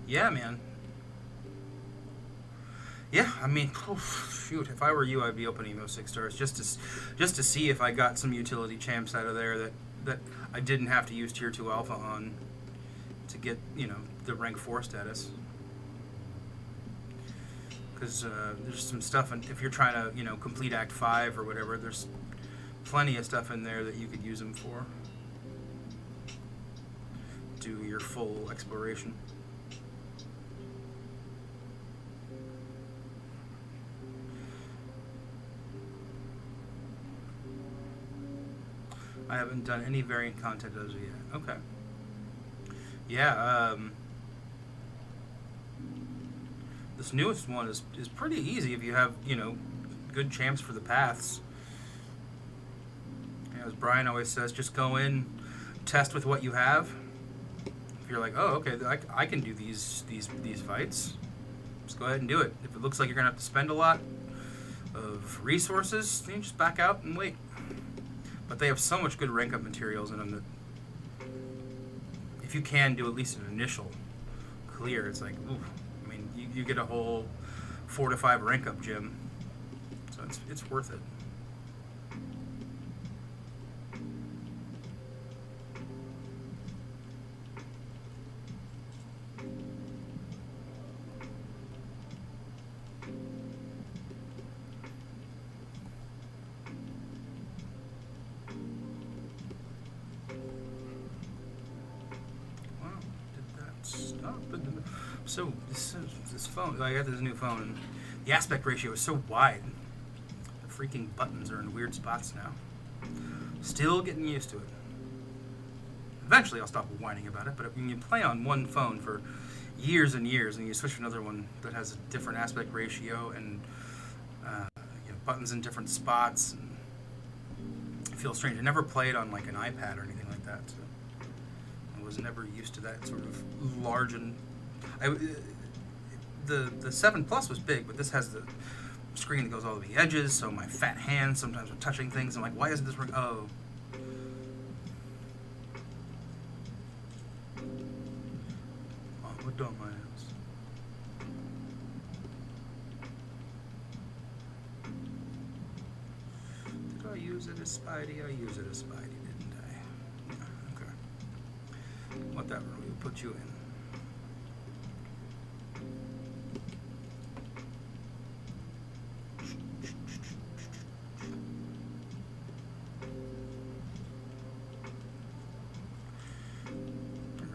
Yeah, man. Yeah, I mean, shoot, if I were you, I'd be opening those 6 stars just to see if I got some utility champs out of there that I didn't have to use Tier 2 Alpha on to get, you know, the rank 4 status. Because there's some stuff, and if you're trying to, you know, complete Act 5 or whatever, there's plenty of stuff in there that you could use them for. Do your full exploration. I haven't done any variant content as of yet. Okay. Yeah, this newest one is pretty easy if you have, you know, good champs for the paths. You know, as Brian always says, just go in, test with what you have. If you're like, oh, okay, I can do these fights, just go ahead and do it. If it looks like you're gonna have to spend a lot of resources, then you just back out and wait. But they have so much good rank up materials in them that if you can do at least an initial clear, it's like, ooh. You get a whole 4 to 5 rank up gym, so it's worth it. Wow, did that stop? So this phone, I got this new phone, and the aspect ratio is so wide. The freaking buttons are in weird spots now. Still getting used to it. Eventually I'll stop whining about it, but when you play on one phone for years and years, and you switch to another one that has a different aspect ratio and you know, buttons in different spots, and it feels strange. I never played on like an iPad or anything like that, so I was never used to that sort of large and the 7 Plus was big, but this has the screen that goes all to the edges, so my fat hands sometimes are touching things. I'm like, why isn't this working? Oh. Oh, what dumb my ass. Did I use it as Spidey? I used it as Spidey, didn't I? Yeah, okay. Whatever, we'll put you in.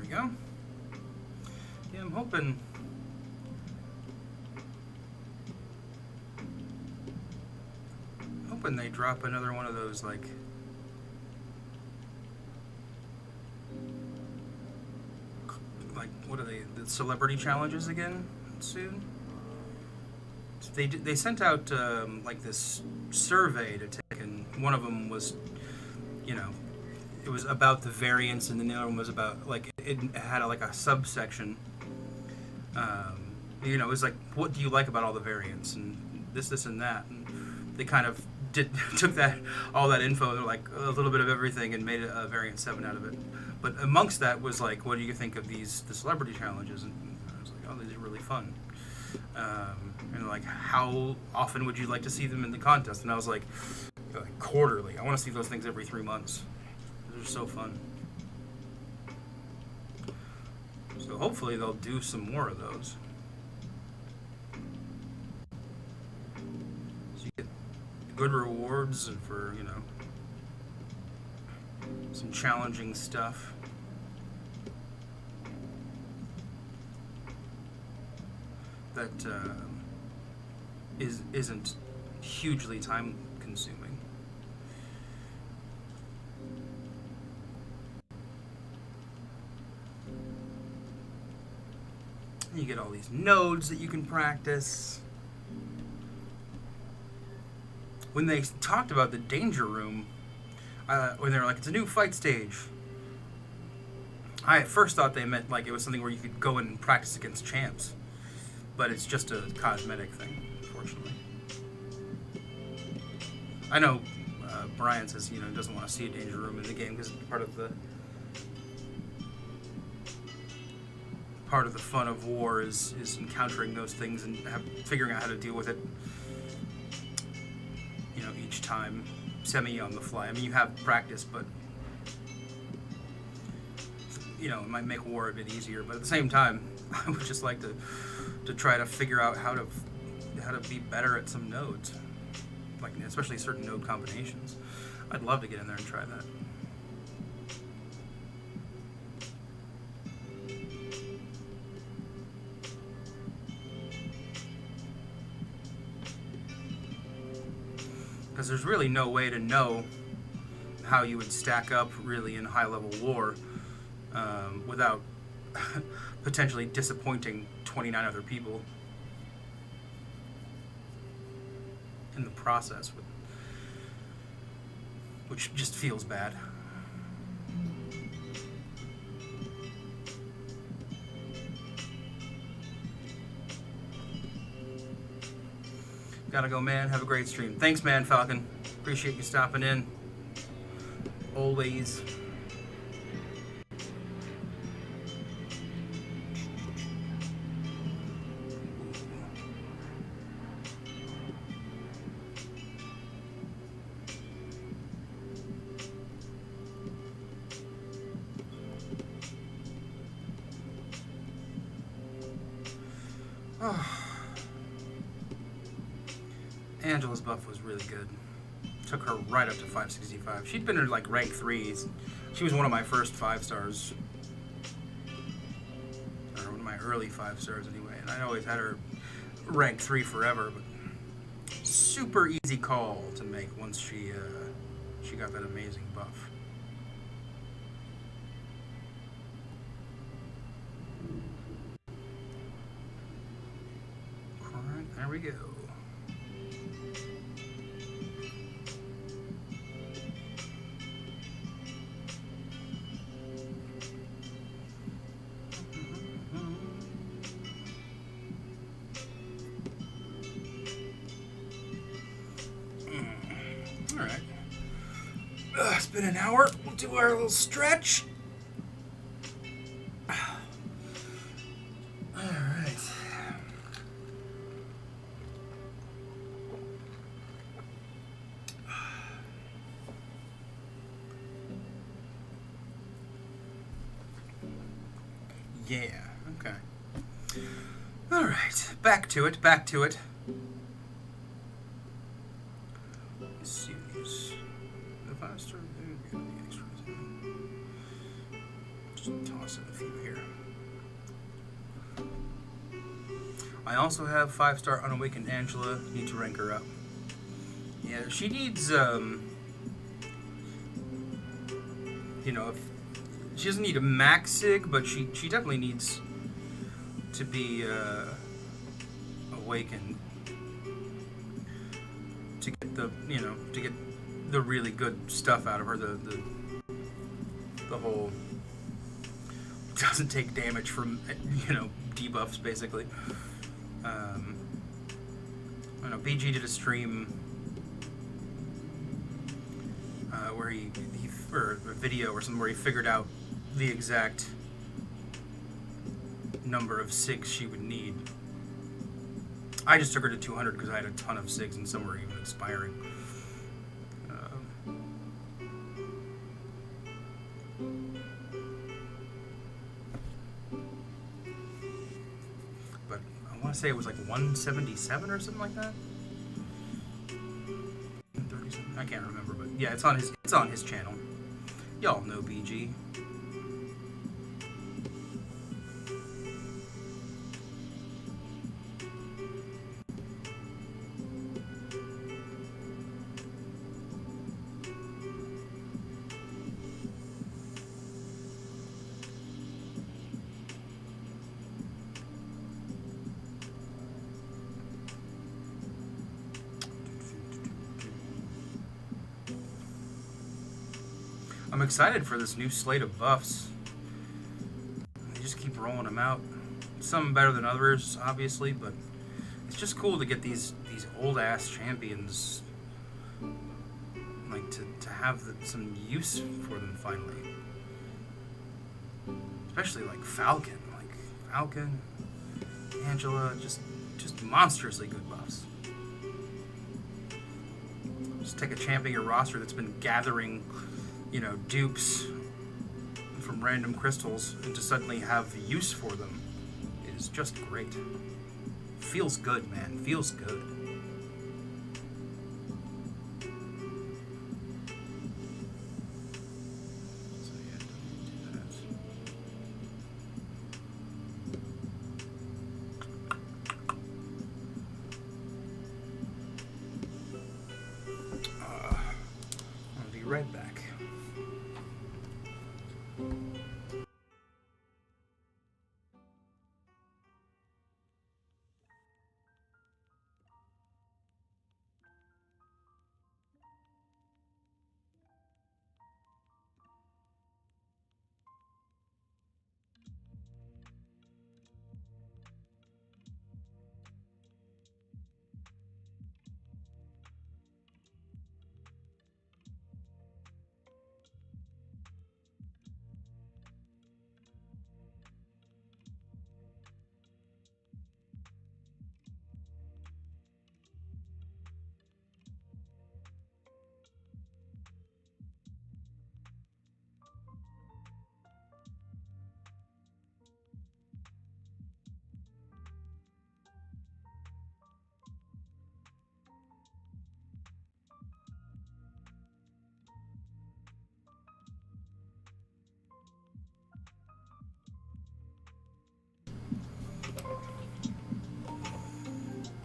Go. Yeah, I'm hoping hoping they drop another one of those, like, what are they, the celebrity challenges again soon? They sent out, like, this survey to take, and one of them was, you know, it was about the variants, and then the other one was about, like, it had like a subsection. You know, it was like, what do you like about all the variants, and this, and that. And they kind of took all that info, like a little bit of everything, and made a variant 7 out of it. But amongst that was like, what do you think of the celebrity challenges? And I was like, oh, these are really fun. And like, how often would you like to see them in the contest? And I was like quarterly. I want to see those things every 3 months. They're so fun. So hopefully they'll do some more of those. So you get good rewards and for, you know, some challenging stuff. That isn't hugely time consuming. You get all these nodes that you can practice. When they talked about the danger room, when they were like, it's a new fight stage, I at first thought they meant like it was something where you could go in and practice against champs. But it's just a cosmetic thing, unfortunately. I know Brian says, you know, he doesn't want to see a danger room in the game because part of the fun of war is encountering those things and figuring out how to deal with it, you know, each time, semi on the fly. I mean, you have practice, but you know, it might make war a bit easier. But at the same time, I would just like to try to figure out how to be better at some nodes, like especially certain node combinations. I'd love to get in there and try that. Because there's really no way to know how you would stack up really in high-level war without potentially disappointing 29 other people in the process, which just feels bad. Gotta go, man. Have a great stream. Thanks, man, Falcon. Appreciate you stopping in. Always. Angela's buff was really good. Took her right up to 565. She'd been in like rank 3s. She was one of my first 5 stars. Or one of my early 5 stars anyway. And I always had her rank 3 forever. But super easy call to make once she got that amazing buff. Alright, there we go. Alright. It's been an hour. We'll do our little stretch. Alright. Yeah, okay. Alright. Back to it, back to it. Let's see these. If I start doing the extras, just toss in a few here. I also have 5-star Unawakened Angela. Need to rank her up. Yep. Yeah, she needs, you know, if, she doesn't need a max sig, but she definitely needs to be awakened to get the, you know, to get the really good stuff out of her. The whole doesn't take damage from, you know, debuffs basically. I don't know. BG did a stream where he or a video or something where he figured out the exact number of SIGs she would need. I just took her to 200 because I had a ton of SIGs and some were even expiring. But I want to say it was like 177 or something like that. 137. I can't remember, but yeah, it's on his channel. Y'all know BG. I'm excited for this new slate of buffs. They just keep rolling them out. Some better than others, obviously, but it's just cool to get these old ass champions, like to have some use for them finally. Especially like Falcon, Angela, just monstrously good buffs. Just take a champion your roster that's been gathering, you know, dupes from random crystals and to suddenly have use for them is just great. Feels good, man. Feels good. So yeah, don't do that. I'll be right back.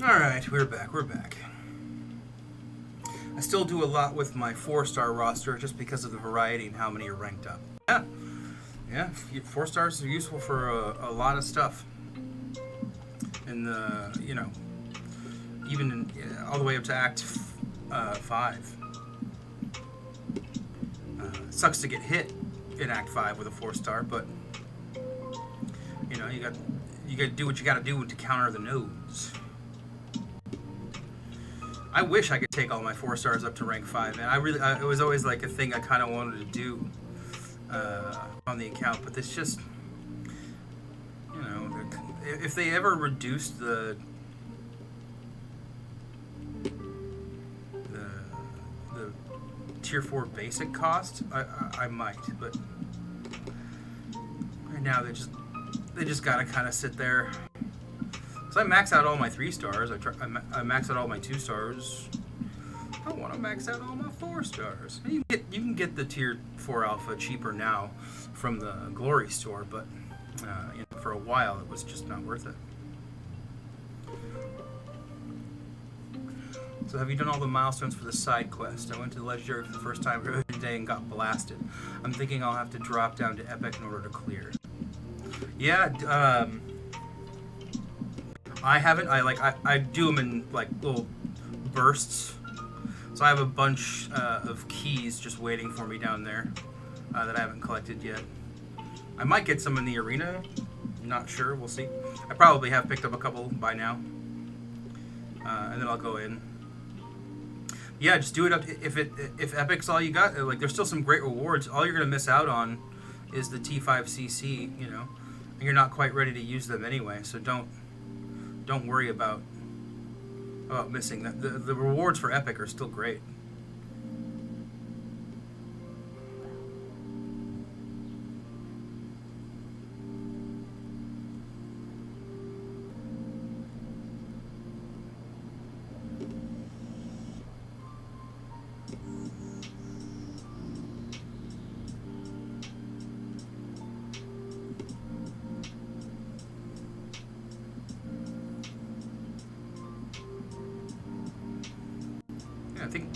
Alright, we're back. I still do a lot with my 4-star roster just because of the variety and how many are ranked up. Yeah, 4 stars are useful for a lot of stuff. And, you know, even all the way up to Act 5. It sucks to get hit in Act 5 with a 4-star, but, you know, you got to do what you got to do to counter the nodes. I wish I could take all my 4 stars up to rank 5, and it was always like a thing I kind of wanted to do on the account, but it's just, you know, if they ever reduced the tier 4 basic cost, I might, but right now they just gotta kind of sit there. So I max out all my 3 stars. I max out all my 2 stars. I want to max out all my 4 stars. You can get the tier 4 alpha cheaper now from the Glory store, but you know, for a while it was just not worth it. So have you done all the milestones for the side quest? I went to the Legendary for the first time today and got blasted. I'm thinking I'll have to drop down to Epic in order to clear. Yeah, I haven't. I do them in like little bursts. So I have a bunch of keys just waiting for me down there that I haven't collected yet. I might get some in the arena. Not sure. We'll see. I probably have picked up a couple by now. And then I'll go in. Yeah, just do it up. If Epic's all you got, like there's still some great rewards. All you're gonna miss out on is the T5CC. You know, and you're not quite ready to use them anyway. So don't worry about missing that. The rewards for Epic are still great.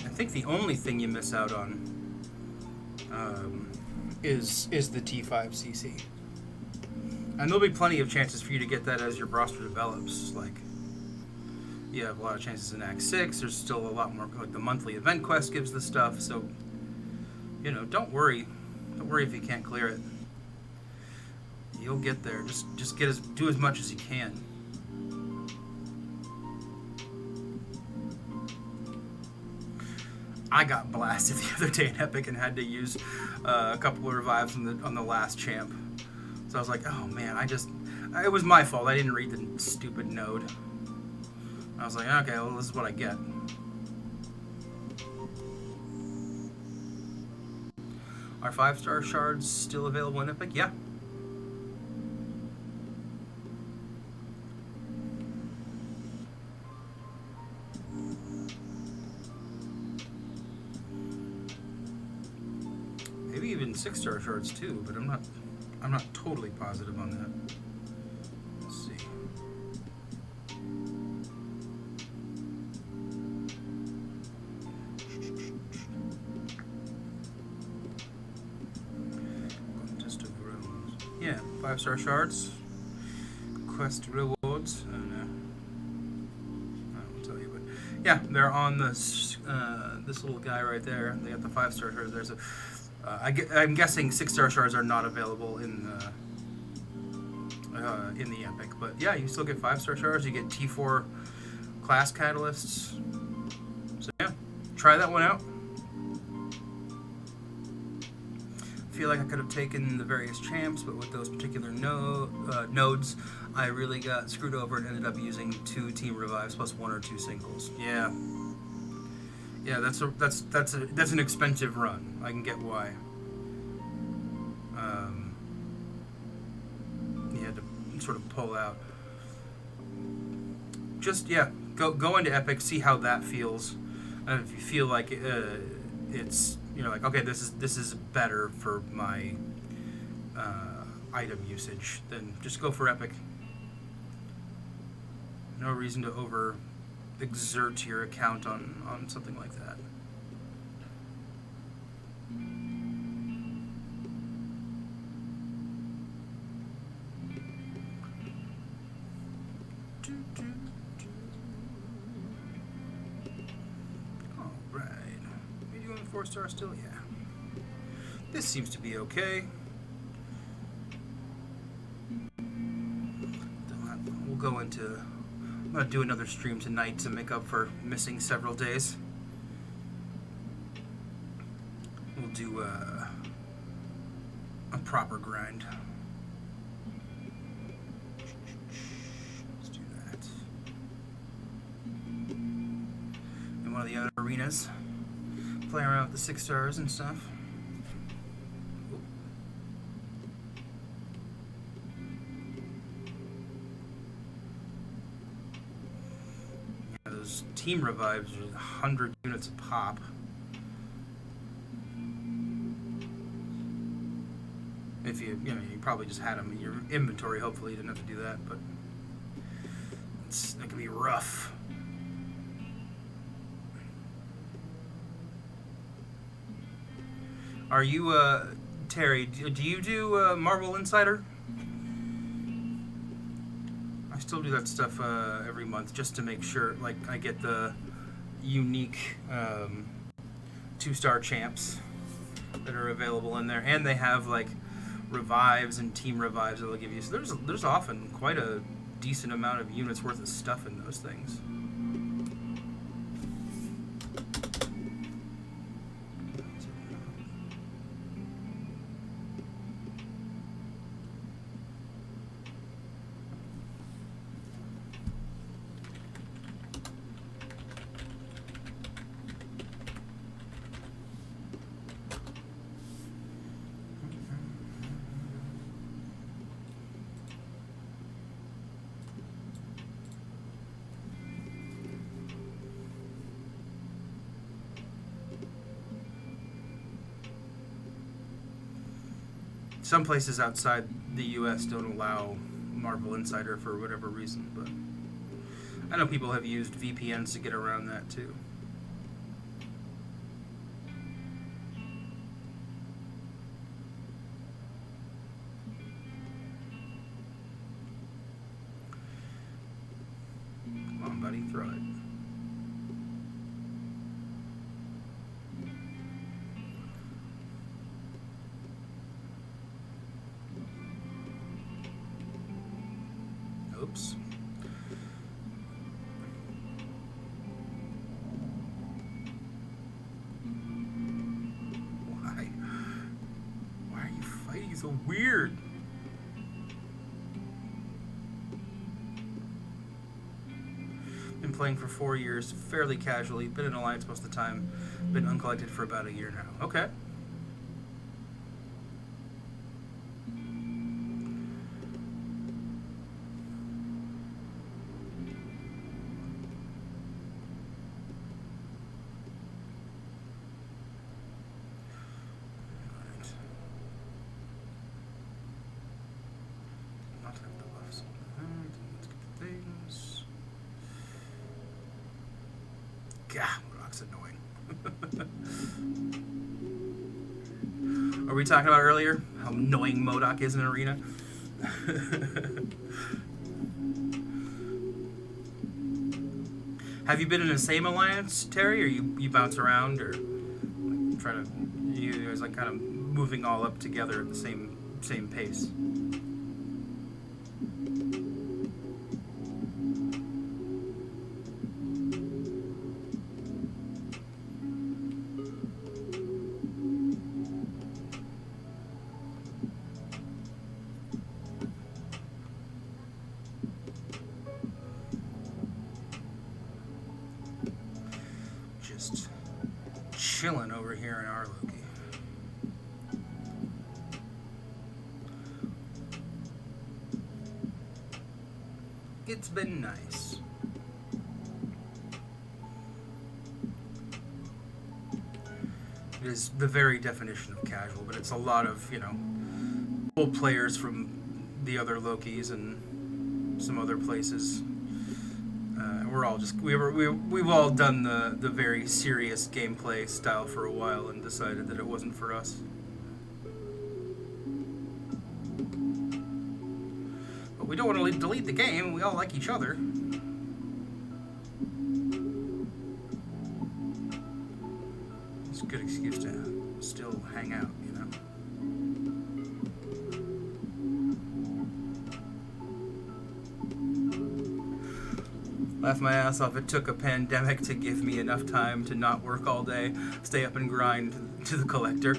I think the only thing you miss out on is the T5CC, and there'll be plenty of chances for you to get that as your roster develops. Like you have a lot of chances in Act 6. There's still a lot more. Like the monthly event quest gives the stuff, so you know, don't worry if you can't clear it. You'll get there. Just do as much as you can. I got blasted the other day in Epic and had to use a couple of revives on the last champ. So I was like, oh man, it was my fault. I didn't read the stupid node. I was like, okay, well, this is what I get. Are 5-star shards still available in Epic? Yeah. Maybe even 6-star shards too, but I'm not totally positive on that. Let's see. Contest of Realms. Yeah, 5-star shards. Quest rewards. I won't tell you, but yeah, they're on this little guy right there. They got the 5-star shards. There's a I'm guessing 6-star shards are not available in the Epic, but yeah, you still get 5-star shards. You get T4 class catalysts. So yeah, try that one out. I feel like I could have taken the various champs, but with those particular nodes, I really got screwed over and ended up using 2 team revives plus 1 or 2 singles. Yeah. Yeah, that's an expensive run. I can get why. You had to sort of pull out. Just go into Epic, see how that feels, and if you feel like it's like okay, this is better for my item usage, then just go for Epic. No reason to over exert your account on something like that. Alright. Are we doing 4-star still? Yeah. This seems to be okay. We'll go into... I'm going to do another stream tonight to make up for missing several days. We'll do a proper grind. Let's do that. In one of the other arenas. Play around with the 6 stars and stuff. Team revives are 100 units a pop. If you probably just had them in your inventory. Hopefully you didn't have to do that, but that can be rough. Are you, Terry, do you do Marvel Insider? I still do that stuff every month just to make sure, like, I get the unique 2-star champs that are available in there. And they have, like, revives and team revives that they'll give you. So there's often quite a decent amount of units worth of stuff in those things. Some places outside the U.S. don't allow Marvel Insider for whatever reason, but I know people have used VPNs to get around that too. Come on, buddy, throw it. Oops. Why? Why are you fighting so weird? Been playing for 4 years, fairly casually. Been in Alliance most of the time. Been uncollected for about a year now. Okay. God, Modoc's annoying. Are we talking about earlier how annoying MODOK is in Arena? Have you been in the same alliance, Terry, or you bounce around, or like, try to you guys like kind of moving all up together at the same pace? Just chilling over here in our Loki. It's been nice. It is the very definition of casual, but it's a lot of, old players from the other Lokis and some other places. We're all just we've all done the very serious gameplay style for a while and decided that it wasn't for us. But we don't want to delete the game. We all like each other. It's a good excuse to still hang out, Laugh my ass off. It took a pandemic to give me enough time to not work all day, stay up and grind to the collector.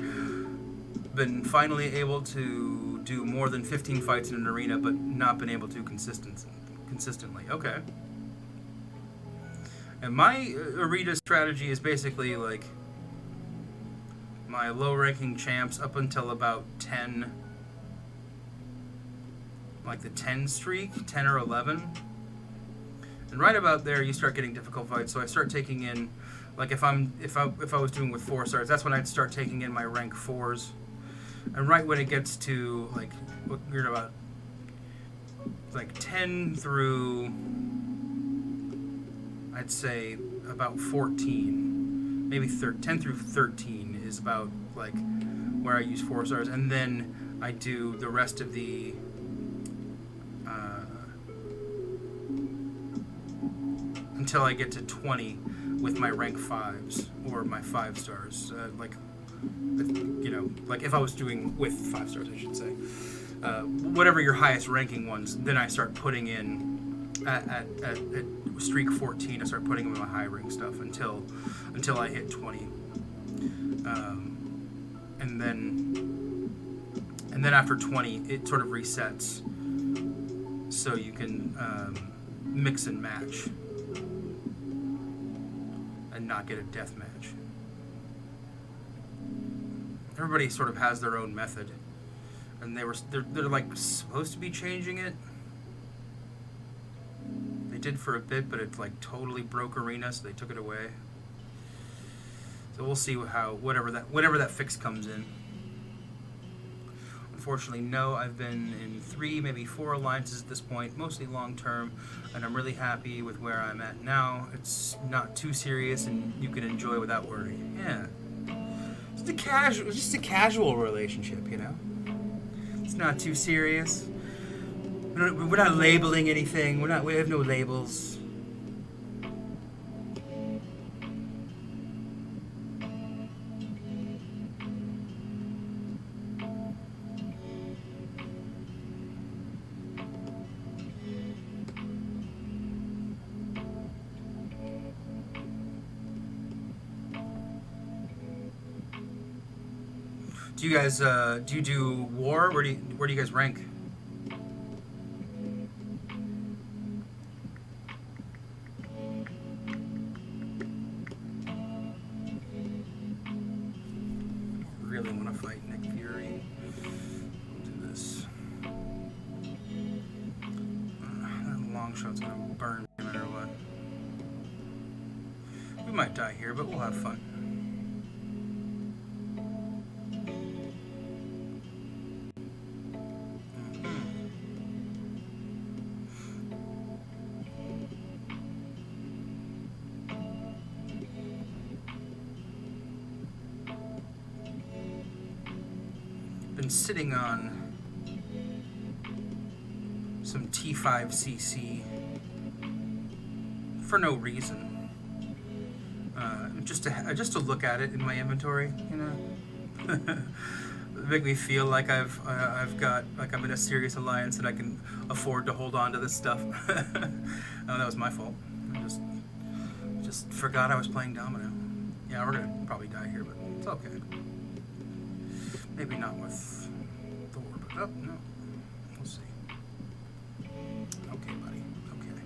Been finally able to do more than 15 fights in an arena, but not been able to consistently. Okay. And my arena strategy is basically like my low-ranking champs up until about 10, like the 10 streak, 10 or 11. And right about there, you start getting difficult fights. So I start taking in, like if I was doing with 4 stars, that's when I'd start taking in my rank 4s. And right when it gets to like we're about like 10 through, I'd say about 14, maybe 10 through 13 is about like where I use 4 stars, and then I do the rest of the until I get to 20 with my rank 5s or my 5 stars. Like if I was doing with 5 stars, I should say. Whatever your highest ranking ones, then I start putting in at streak 14. I start putting them in my high rank stuff until I hit 20, and then after 20, it sort of resets, so you can mix and match and not get a death match. Everybody sort of has their own method, and they're like supposed to be changing it. They did for a bit, but it like totally broke Arena, so they took it away. So we'll see whatever that fix comes in. Unfortunately, no, I've been in 3, maybe 4 alliances at this point, mostly long term, and I'm really happy with where I'm at now. It's not too serious, and you can enjoy without worry. Yeah, just a casual relationship, you know. It's not too serious. We're not labeling anything. We have no labels. Do you guys do you do war? Where do you guys rank? Really want to fight Nick Fury. We'll do this. That long shot's gonna burn no matter what. We might die here, but we'll have fun. Been sitting on some T5cc for no reason, just to look at it in my inventory, you know. Make me feel like I've got, like I'm in a serious alliance and I can afford to hold on to this stuff. Oh, that was my fault. I just forgot I was playing Domino. Yeah, we're gonna probably die here, but it's okay. Maybe not with Thor, but oh no, we'll see. Okay, buddy. Okay.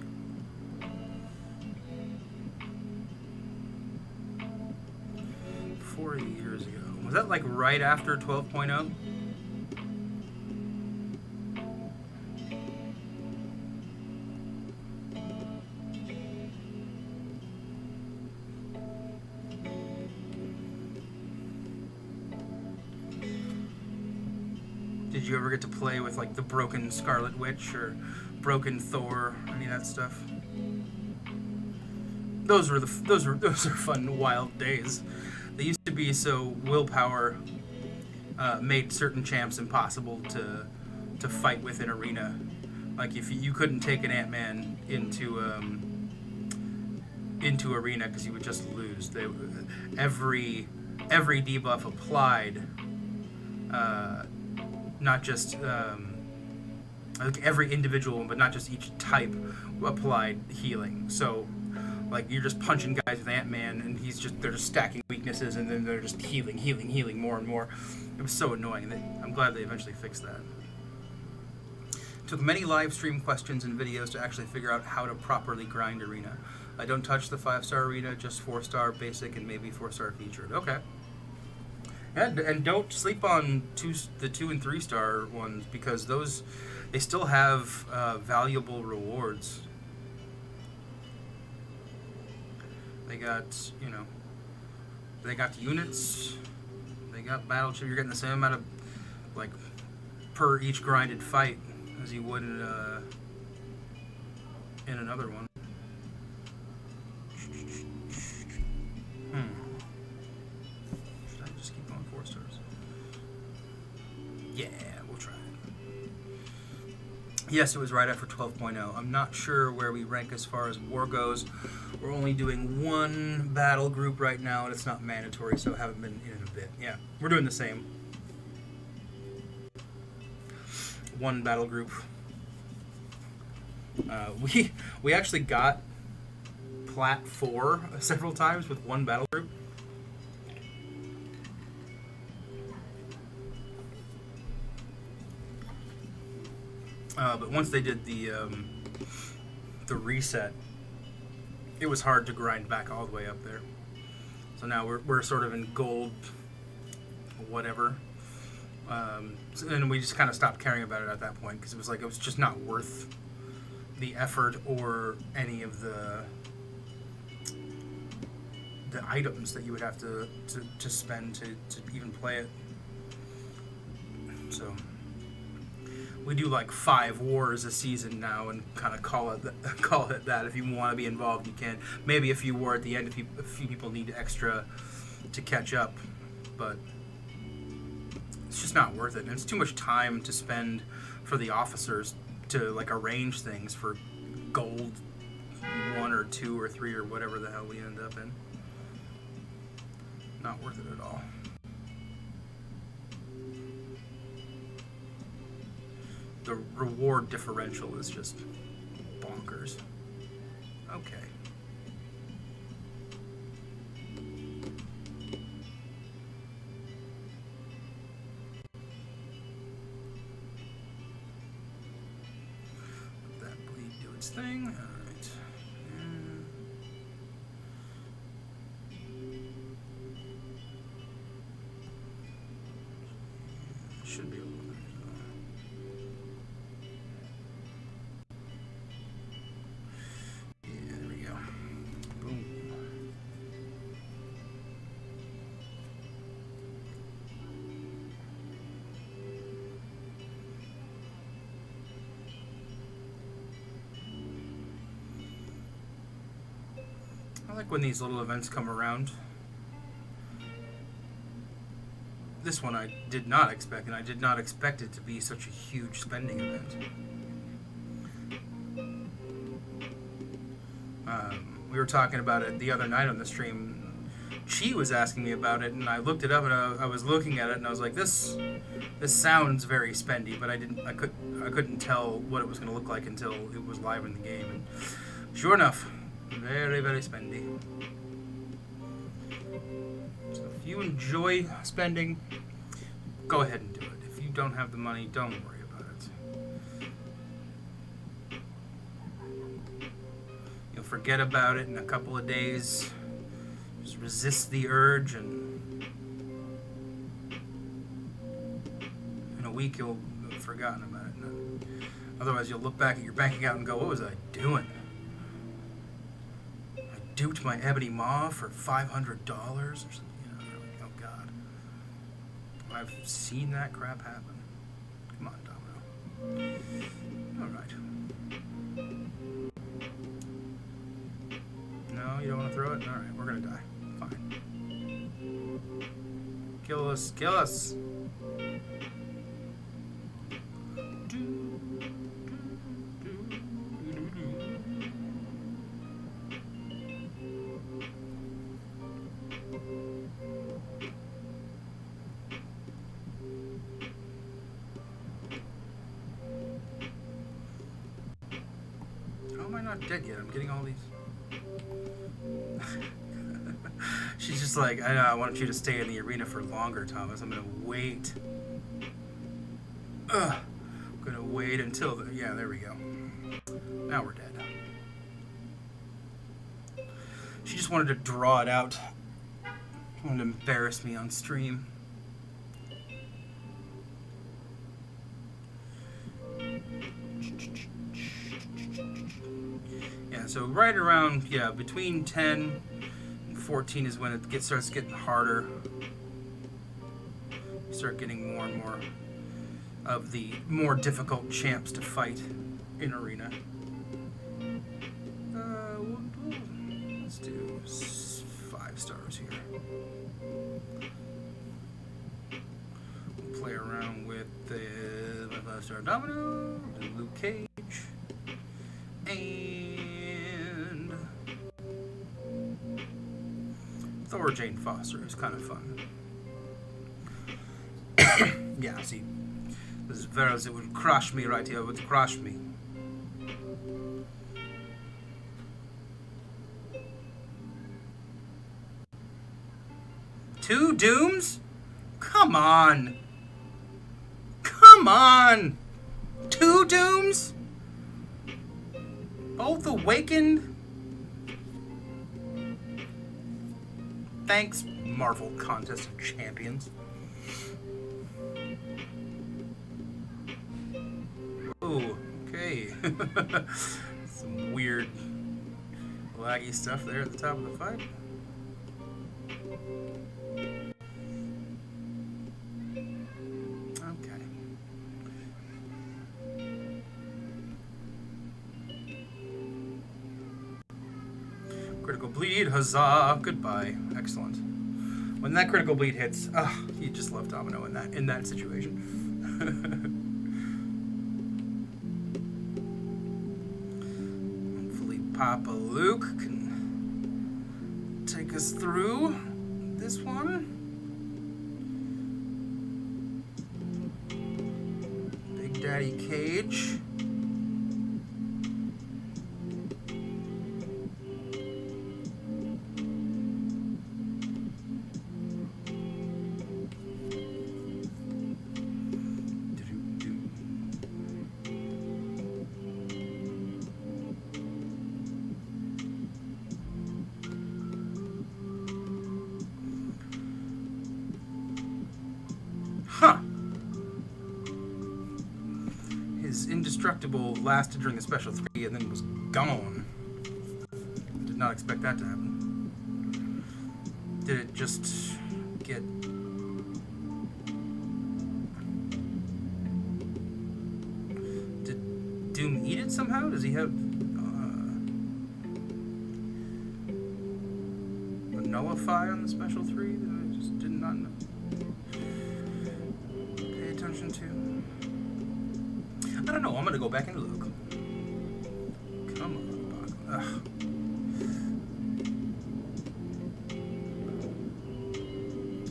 40 years ago. Was that like right after 12.0? Did you ever get to play with like the broken Scarlet Witch or broken Thor, any of that stuff? Those are fun, wild days. They used to be so willpower made certain champs impossible to fight with in Arena. Like if you couldn't take an Ant-Man into Arena because you would just lose. Every debuff applied. Not just like every individual one, but not just each type applied healing. So, like you're just punching guys with Ant-Man, and they're just stacking weaknesses, and then they're just healing more and more. It was so annoying. I'm glad they eventually fixed that. Took many live stream questions and videos to actually figure out how to properly grind Arena. I don't touch the 5-star Arena, just 4-star basic and maybe 4-star featured. Okay. Yeah, and don't sleep on the 2 and 3-star ones, because they still have valuable rewards. They got units, they got battle chip. You're getting the same amount of like per each grinded fight as you would in another one. Yes, it was right after 12.0. I'm not sure where we rank as far as war goes. We're only doing one battle group right now, and it's not mandatory, so haven't been in a bit. Yeah, we're doing the same. One battle group. We actually got Plat 4 several times with one battle group. But once they did the reset, it was hard to grind back all the way up there. So now we're sort of in gold, whatever. And we just kind of stopped caring about it at that point because it was just not worth the effort or any of the items that you would have to spend to even play it. So we do like 5 wars a season now, and kind of call it that. If you want to be involved, you can. Maybe a few war at the end if a few people need extra to catch up, but it's just not worth it. And it's too much time to spend for the officers to like arrange things for gold 1 or 2 or 3 or whatever the hell we end up in. Not worth it at all. The reward differential is just bonkers. Okay. Let that bleed do its thing. Alright. Should be able to. I like when these little events come around. This one I did not expect, and I did not expect it to be such a huge spending event. We were talking about it the other night on the stream. Chi was asking me about it, and I looked it up, and I was looking at it, and I was like, "This sounds very spendy," but I couldn't tell what it was going to look like until it was live in the game. And sure enough, very, very spendy. So if you enjoy spending, go ahead and do it. If you don't have the money, don't worry about it. You'll forget about it in a couple of days. Just resist the urge, and in a week you'll have forgotten about it. Otherwise, you'll look back at your bank account and go, "What was I doing? I duped my ebony maw for $500 or something." Oh God, I've seen that crap happen. Come on, Domino. All right. No, you don't want to throw it? All right, we're gonna die. Fine. Kill us! Kill us! How am I not dead yet? I'm getting all these. She's just like, I know, I want you to stay in the arena for longer, Thomas. I'm gonna wait. I'm gonna wait until yeah, there we go. Now we're dead. She just wanted to draw it out. She wanted to embarrass me on stream. Yeah, so right around, yeah, between 10 and 14 is when it starts getting harder. You start getting more and more of the more difficult champs to fight in arena. Let's do 5 stars here. We'll play around with the 5-star Domino, the Luke Cage. or Jane Foster, who's kind of fun. Yeah, see, this verse, it would crush me right here, it would crush me. Two dooms? Come on. Come on. Two dooms? Both awakened? Thanks, Marvel Contest of Champions. Oh, okay. Some weird laggy stuff there at the top of the fight. Okay. Critical bleed, huzzah, goodbye. Excellent. When that critical bleed hits, you just love Domino in that situation. Papa Luke can take us through this one. Big Daddy Cage. Huh. His indestructible lasted during the special 3 and then was gone. Did not expect that to happen. Did it just get... Did Doom eat it somehow? Does he have... a nullify on the special 3 that I just did not know? Attention to. I don't know. I'm gonna go back and look. Come on, ugh.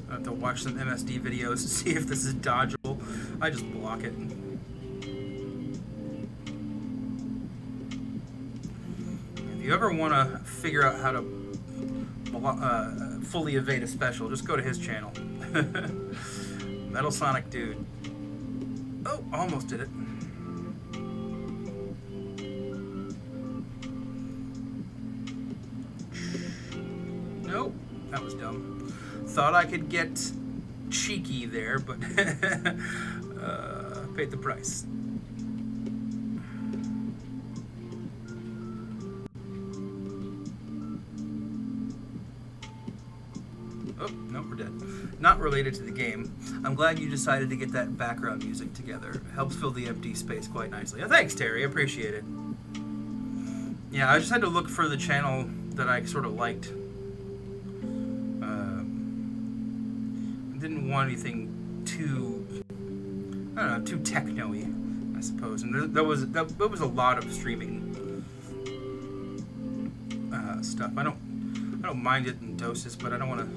I have to watch some MSD videos to see if this is dodgeable. I just block it. If you ever want to figure out how to fully evade a special, just go to his channel. Metal Sonic Dude. Oh, almost did it. Nope, that was dumb. Thought I could get cheeky there, but paid the price. Oh, no, we're dead. Not related to the game. I'm glad you decided to get that background music together. It helps fill the empty space quite nicely. Thanks, Terry. I appreciate it. Yeah, I just had to look for the channel that I sort of liked. I didn't want anything too, I don't know, too techno-y, I suppose. And there was a lot of streaming stuff. I don't mind it in doses, but I don't want to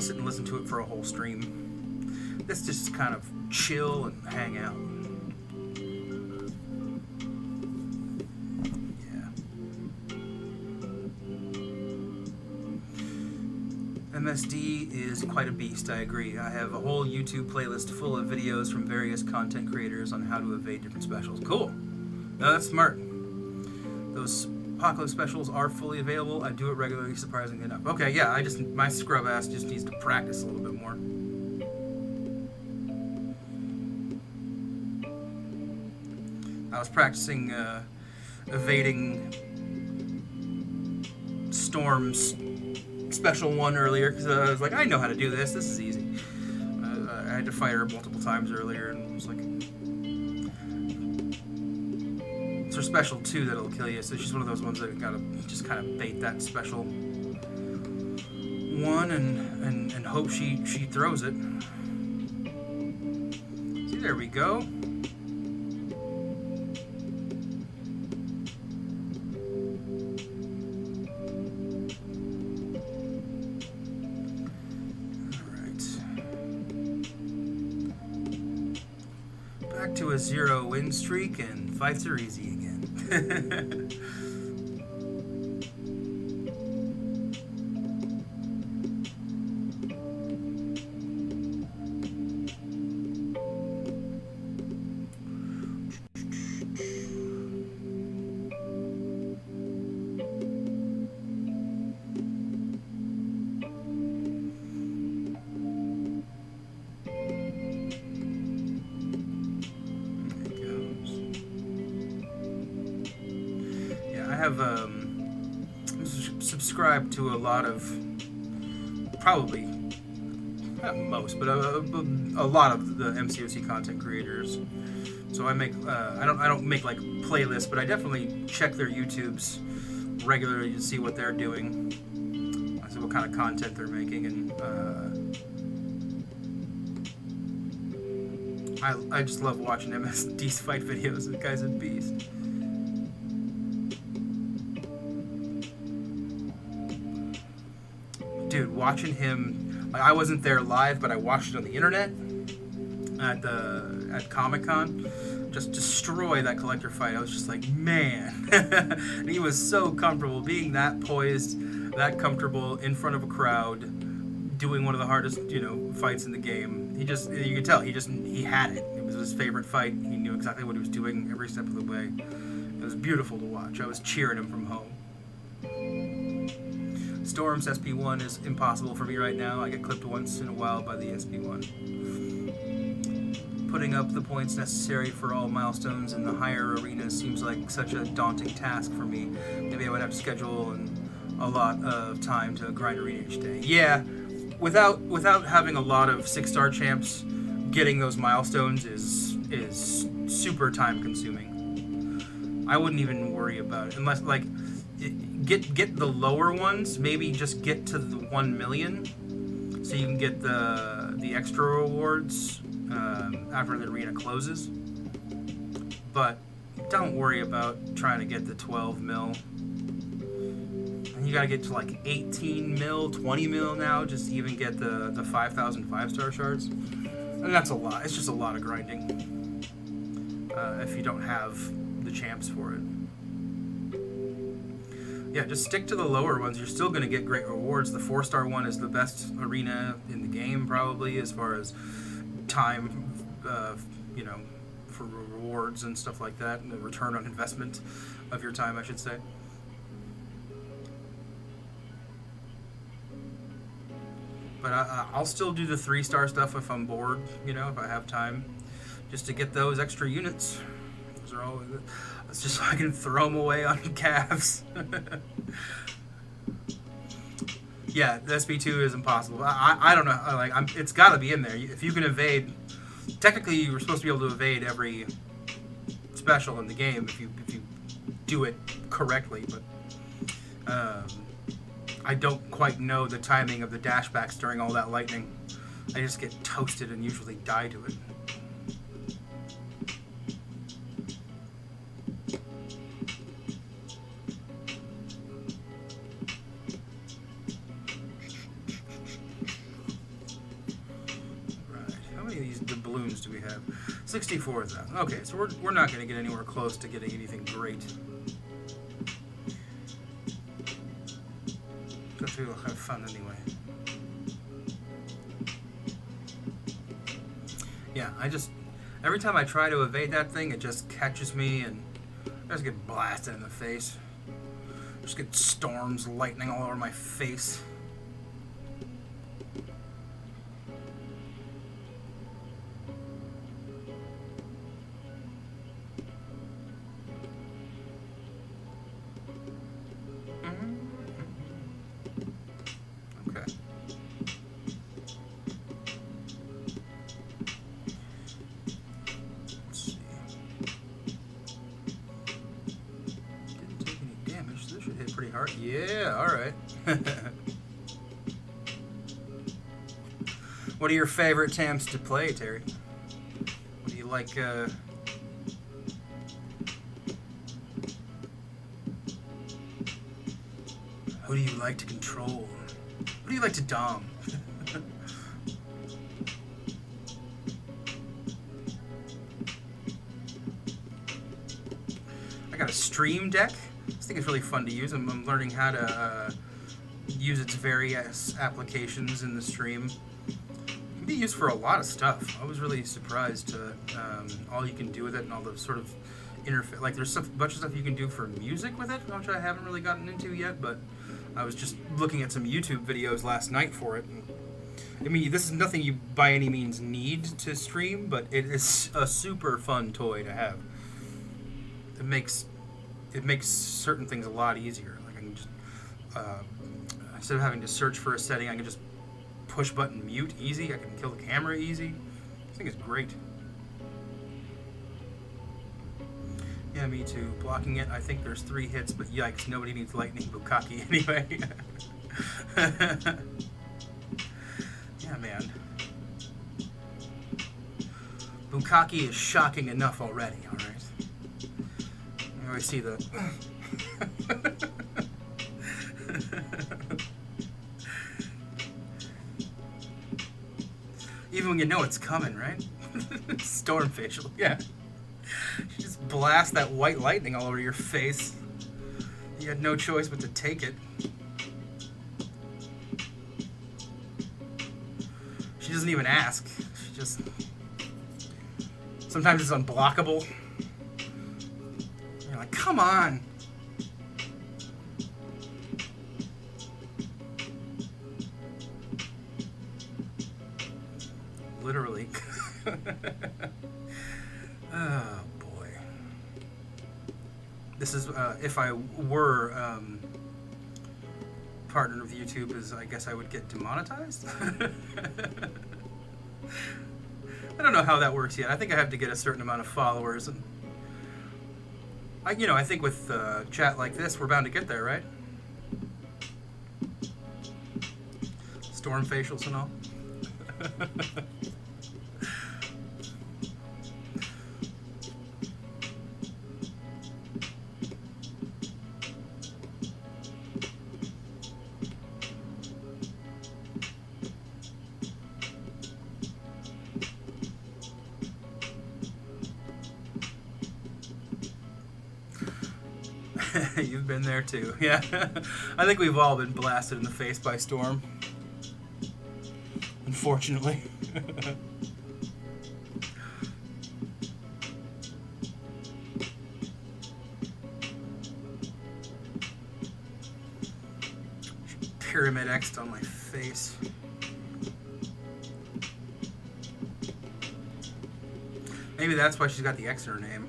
sit and listen to it for a whole stream. Let's just kind of chill and hang out. Yeah. MSD is quite a beast, I agree. I have a whole YouTube playlist full of videos from various content creators on how to evade different specials. Cool. No, that's smart. Those Apocalypse specials are fully available. I do it regularly, surprisingly enough. Okay, yeah, my scrub ass just needs to practice a little bit more. I was practicing evading Storm's special 1 earlier because I was like, I know how to do this. This is easy. I had to fight her multiple times earlier, and it was like, it's her special 2 that'll kill you, so she's one of those ones that you gotta just kind of bait that special 1 and hope she throws it. See, there we go. back to a 0-win streak, and fights are easy again. I'm subscribed to a lot of, probably not most, but a lot of the MCOC content creators. So I make I don't make like playlists, but I definitely check their YouTubes regularly to see what they're doing. I see what kind of content they're making, and I just love watching MSD's fight videos. The guy's a beast. Dude, watching him, like, I wasn't there live, but I watched it on the internet at Comic-Con. Just destroy that collector fight. I was just like, man. And he was so comfortable being that poised, that comfortable in front of a crowd, doing one of the hardest, fights in the game. You could tell he had it. It was his favorite fight. He knew exactly what he was doing every step of the way. It was beautiful to watch. I was cheering him from home. Storm's SP1 is impossible for me right now. I get clipped once in a while by the SP1. Putting up the points necessary for all milestones in the higher arenas seems like such a daunting task for me. Maybe I would have to schedule a lot of time to grind arena each day. Yeah, without having a lot of 6-star champs, getting those milestones is super time consuming. I wouldn't even worry about it unless get the lower ones. Maybe just get to the 1 million, so you can get the extra rewards after the arena closes. But don't worry about trying to get the 12 mil. And you gotta get to like 18 mil, 20 mil now just to even get the 5,000 5-star shards. And that's a lot. It's just a lot of grinding if you don't have the champs for it. Yeah, just stick to the lower ones. You're still going to get great rewards. The 4-star one is the best arena in the game, probably, as far as time, for rewards and stuff like that, and the return on investment of your time, I should say. But I'll still do the 3-star stuff if I'm bored, if I have time, just to get those extra units. Those are all. It's just so I can throw them away on calves. Yeah, the SP2 is impossible. I don't know. It's got to be in there. If you can evade, technically you were supposed to be able to evade every special in the game if you do it correctly. But I don't quite know the timing of the dashbacks during all that lightning. I just get toasted and usually die to it. Doubloons do we have? 64,000. Okay, so we're not going to get anywhere close to getting anything great. But we'll have fun anyway. Yeah, every time I try to evade that thing, it just catches me and I just get blasted in the face. Just get storms, lightning all over my face. Yeah, alright. What are your favorite champs to play, Terry? What do you like, Who do you like to control? What do you like to dom? got a Stream Deck. I think it's really fun to use. I'm learning how to use its various applications in the stream. It can be used for a lot of stuff. I was really surprised to all you can do with it and all the sort of interface. Like there's a bunch of stuff you can do for music with it, which I haven't really gotten into yet, but I was just looking at some YouTube videos last night for it. And, I mean, this is nothing you by any means need to stream, but it is a super fun toy to have. It makes certain things a lot easier. Like I can just instead of having to search for a setting, I can just push button mute easy. I can kill the camera easy. This thing is great. Yeah, me too. Blocking it, I think there's 3 hits, but yikes, nobody needs lightning bukkake anyway. Yeah, man. Bukkake is shocking enough already, alright? I see the... Even when you know it's coming, right? Storm facial, yeah. You just blast that white lightning all over your face. You had no choice but to take it. She doesn't even ask. She just... Sometimes it's unblockable. You're like, come on! Literally. Oh boy. This is if I were partnered with YouTube, is I guess I would get demonetized. I don't know how that works yet. I think I have to get a certain amount of followers, and I think with chat like this, we're bound to get there, right? Storm facials and all. You've been there too, yeah. I think we've all been blasted in the face by Storm. Unfortunately. Pyramid X'd on my face. Maybe that's why she's got the X in her name.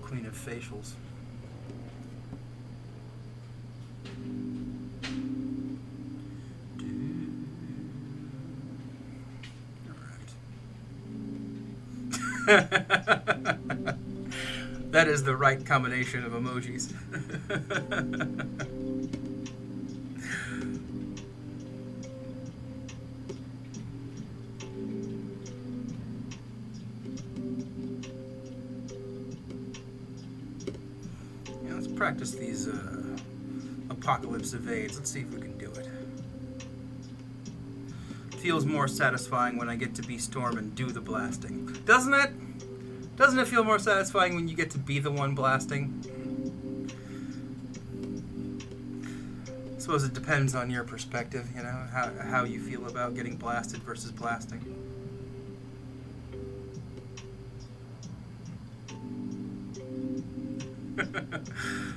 Queen of facials. That is the right combination of emojis. Yeah, let's practice these apocalypse evades. Let's see if we can do it. Feels more satisfying when I get to be Storm and do the blasting. Doesn't it? Doesn't it feel more satisfying when you get to be the one blasting? I suppose it depends on your perspective, you know, how you feel about getting blasted versus blasting.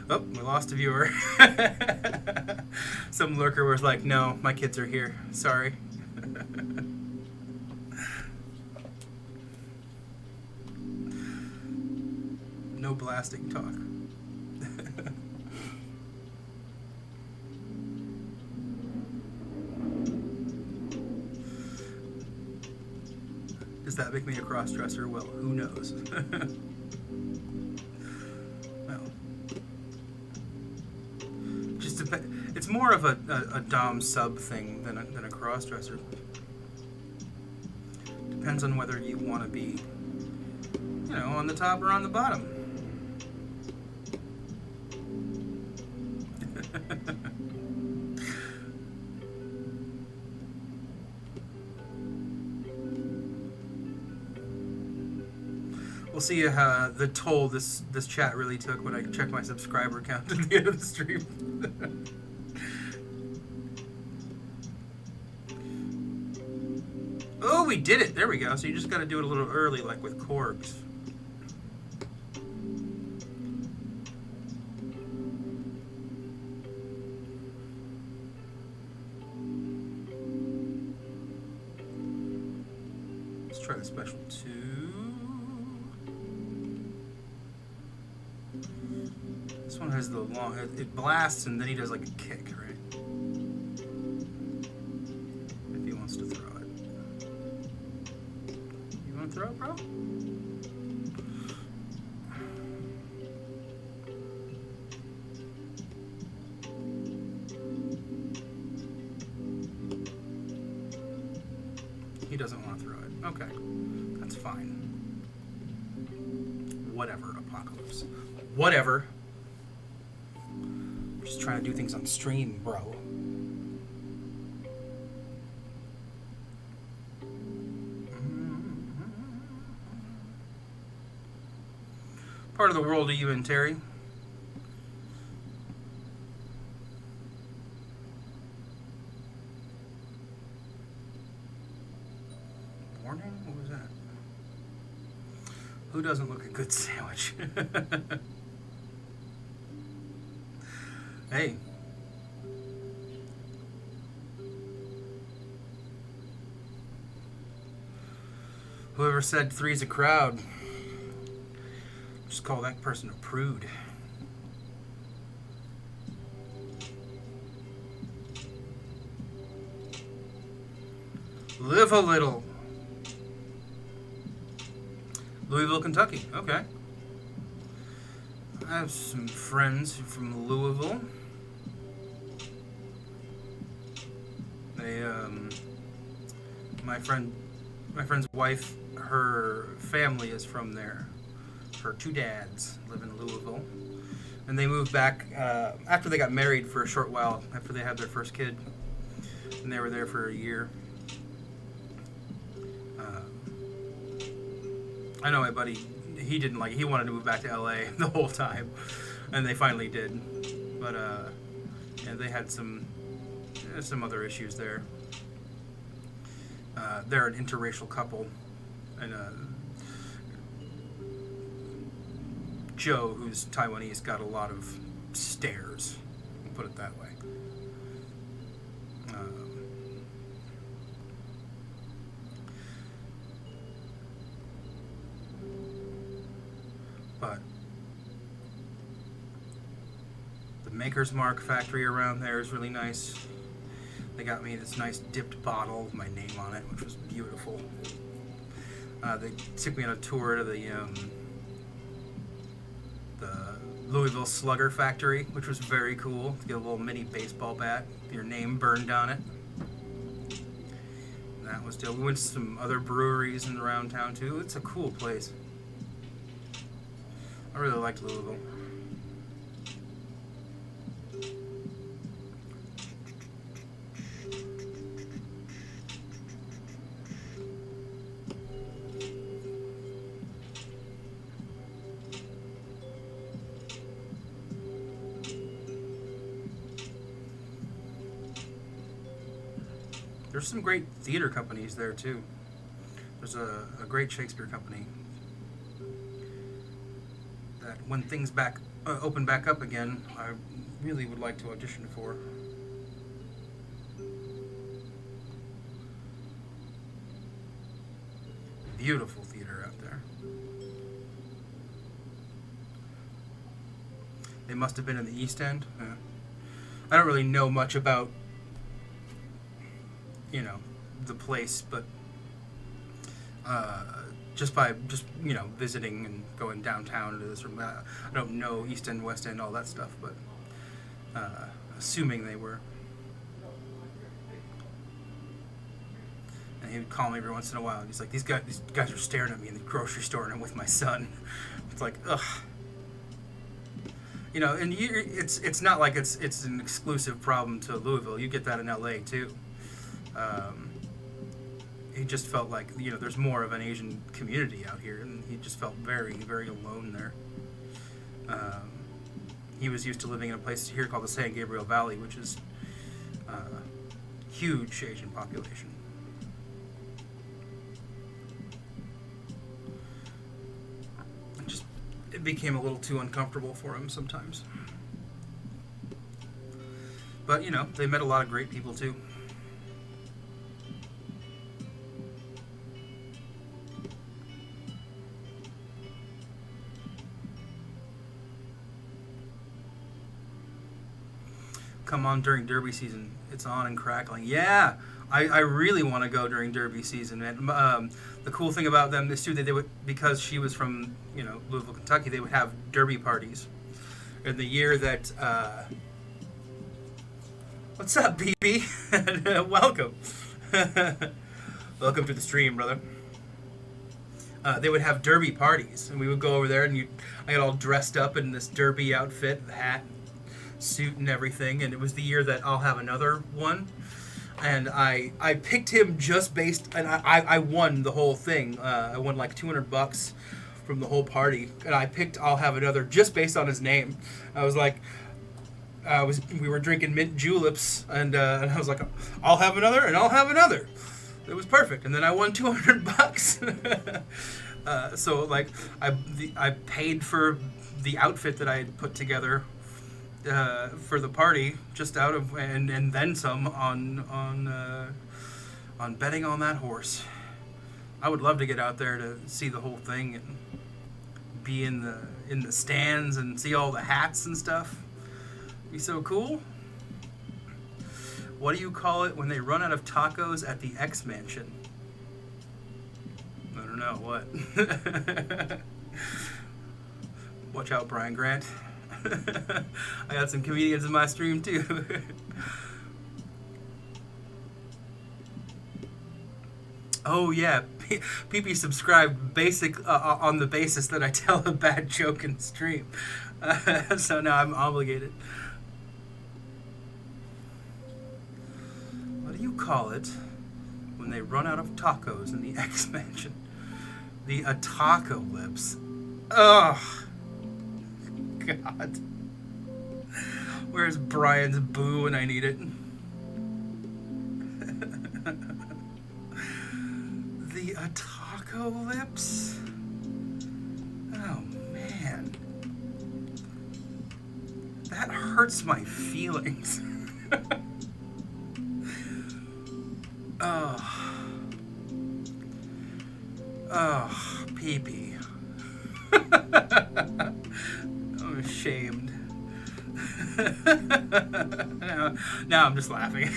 Oh, we lost a viewer. Some lurker was like, no, my kids are here. Sorry. No blasting talk. Does that make me a cross-dresser? Well, who knows? Well, just it's more of a dom sub thing than a cross-dresser. Depends on whether you want to be, you know, on the top or on the bottom. We'll see the toll this chat really took when I check my subscriber count at the end of the stream. Oh, we did it! There we go. So you just got to do it a little early, like with Korgs. Let's try the special 2. This one has the long... It blasts and then he does like a kick, right? If he wants to throw it. You want to throw it, bro? He doesn't want to throw it. Okay. That's fine. Whatever, Apocalypse. Whatever. I'm just trying to do things on stream, bro. Part of the world are you in, Terry? Warning? What was that? Who doesn't look a good sandwich? Hey. Whoever said 3's a crowd, just call that person a prude. Live a little. Louisville, Kentucky. Okay. I have some friends from Louisville. They, my friend's wife, her family is from there. Her 2 dads live in Louisville. And they moved back after they got married for a short while, after they had their first kid. And they were there for a year. I know my buddy, he didn't like it. He wanted to move back to LA the whole time. And they finally did. But, yeah, they had some other issues there. They're an interracial couple. And, Joe, who's Taiwanese, got a lot of stares. We'll put it that way. But the Maker's Mark factory around there is really nice. They got me this nice dipped bottle with my name on it, which was beautiful. They took me on a tour to the Louisville Slugger factory, which was very cool. To get a little mini baseball bat with your name burned on it. And that was dope. We went to some other breweries in around town too. It's a cool place. I really liked Louisville. There's some great theater companies there too. There's a great Shakespeare company that when things open back up again, I really would like to audition for. Beautiful theater out there. They must have been in the East End. I don't really know much about, the place, but just visiting and going downtown to this room. I don't know East End, West End, all that stuff, but assuming they were. And he would call me every once in a while, and he's like, these guys are staring at me in the grocery store, and I'm with my son. It's like, ugh. And it's not like it's an exclusive problem to Louisville. You get that in LA too. he just felt like, you know, there's more of an Asian community out here, and he just felt very, very alone there. He was used to living in a place here called the San Gabriel Valley, which is huge Asian population. It became a little too uncomfortable for him sometimes. But, you know, they met a lot of great people too. Come on during Derby season. It's on and crackling. Yeah, I really want to go during Derby season. And the cool thing about them is too that they would, because she was from, you know, Louisville, Kentucky, they would have Derby parties. In the year that what's up, BB? Welcome. Welcome to the stream, brother. They would have Derby parties, and we would go over there, and I got all dressed up in this Derby outfit, the hat, suit, and everything. And it was the year that I'll have another one. And I picked him just based, and I won the whole thing. I won like $200 from the whole party, and I picked I'll have another just based on his name. I was like, we were drinking mint juleps, and I was like, I'll have another, and I'll have another. It was perfect, and then I won $200. So like I paid for the outfit that I had put together for the party, just out of and then some on betting on that horse. I would love to get out there to see the whole thing and be in the stands and see all the hats and stuff. Be so cool. What do you call it when they run out of tacos at the X Mansion? I don't know what. Watch out, Brian Grant. I got some comedians in my stream too. Oh yeah, PP subscribed on the basis that I tell a bad joke in the stream. So now I'm obligated. What do you call it when they run out of tacos in the X Mansion? The Ataco-lips. Ugh. God. Where's Brian's boo when I need it? The Ataco-lips? Oh, man. That hurts my feelings. Oh, pee-pee. I'm ashamed. now I'm just laughing.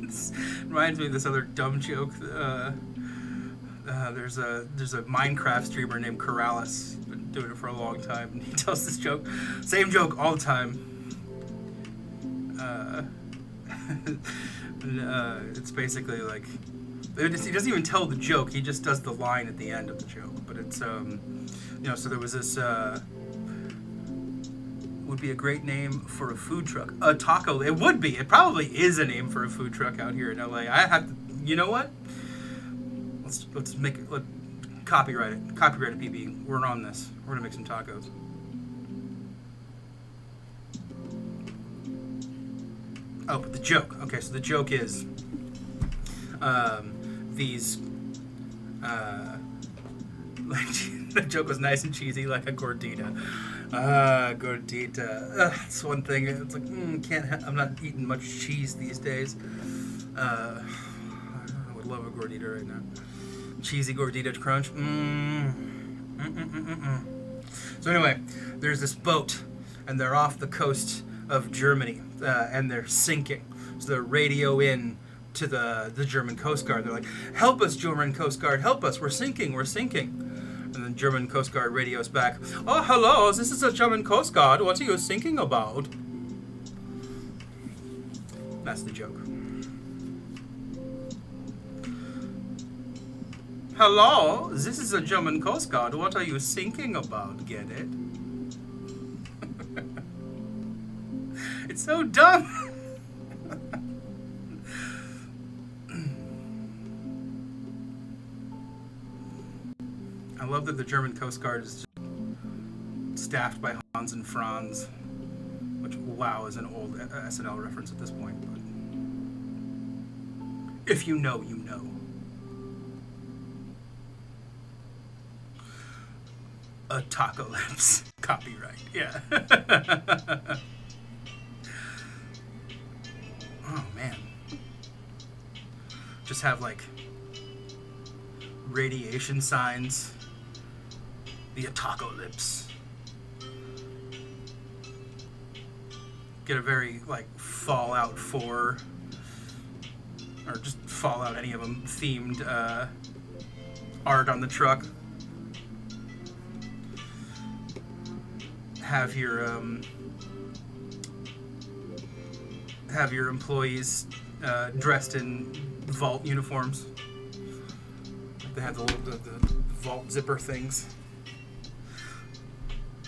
This reminds me of this other dumb joke. There's a Minecraft streamer named Corrales. Been doing it for a long time, and he tells this joke, same joke all the time. It's basically like he doesn't even tell the joke. He just does the line at the end of the joke. But it's you know, so there was this would be a great name for a food truck. A taco. It would be. It probably is a name for a food truck out here in LA. I have to. You know what? Let's make it. Copyright it. Copyright it, PB. We're on this. We're gonna make some tacos. Oh, but the joke. Okay, so the joke is these like the joke was nice and cheesy, like a gordita. Gordita. That's one thing. It's like I'm not eating much cheese these days. I would love a gordita right now. Cheesy gordita crunch. So anyway, there's this boat, and they're off the coast of Germany, and they're sinking. So they're radio in to the German Coast Guard. They're like, "Help us, German Coast Guard! Help us! We're sinking! We're sinking!" And then German Coast Guard radios back, "Oh, hello! This is the German Coast Guard. What are you sinking about?" That's the joke. Hello, this is the German Coast Guard. What are you sinking about? Get it? So dumb. I love that the German Coast Guard is staffed by Hans and Franz, which, wow, is an old SNL reference at this point. But if you know, you know. A Taco Lips. Copyright, yeah. Oh, man. Just have, like, radiation signs. The Taco Lips. Get a very, like, Fallout 4, or just Fallout, any of them, themed art on the truck. Have your employees dressed in vault uniforms. They have the vault zipper things.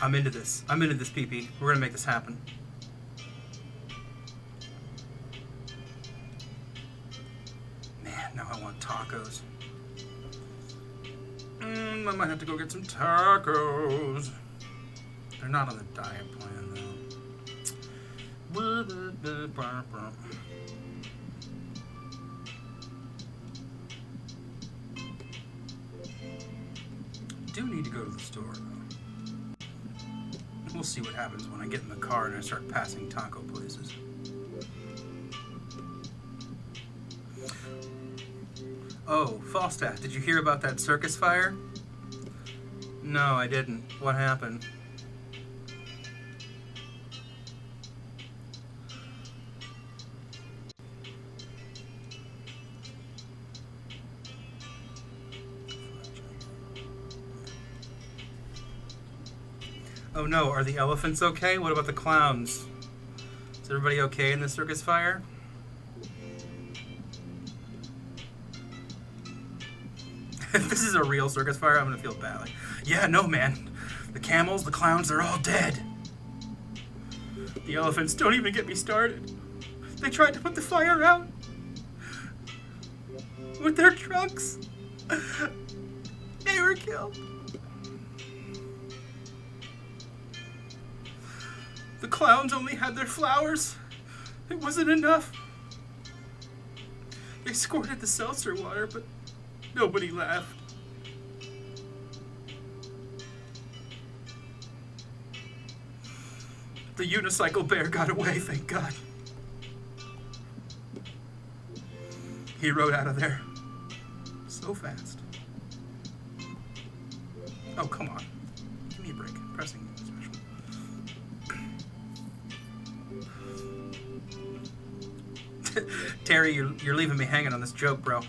I'm into this. I'm into this, PP. We're gonna make this happen. Man, now I want tacos. I might have to go get some tacos. They're not on the diet plan, though. Do need to go to the store, though. We'll see what happens when I get in the car and I start passing taco places. Oh, Falstaff, did you hear about that circus fire? No, I didn't. What happened? Oh no, are the elephants okay? What about the clowns? Is everybody okay in the circus fire? If this is a real circus fire, I'm gonna feel bad. Like, yeah, no man. The camels, the clowns, they're all dead. The elephants, don't even get me started. They tried to put the fire out with their trucks. They were killed. The clowns only had their flowers. It wasn't enough. They squirted the seltzer water, but nobody laughed. The unicycle bear got away, thank God. He rode out of there so fast. Oh, come on. Give me a break. I'm pressing special. Terry, you're leaving me hanging on this joke, bro.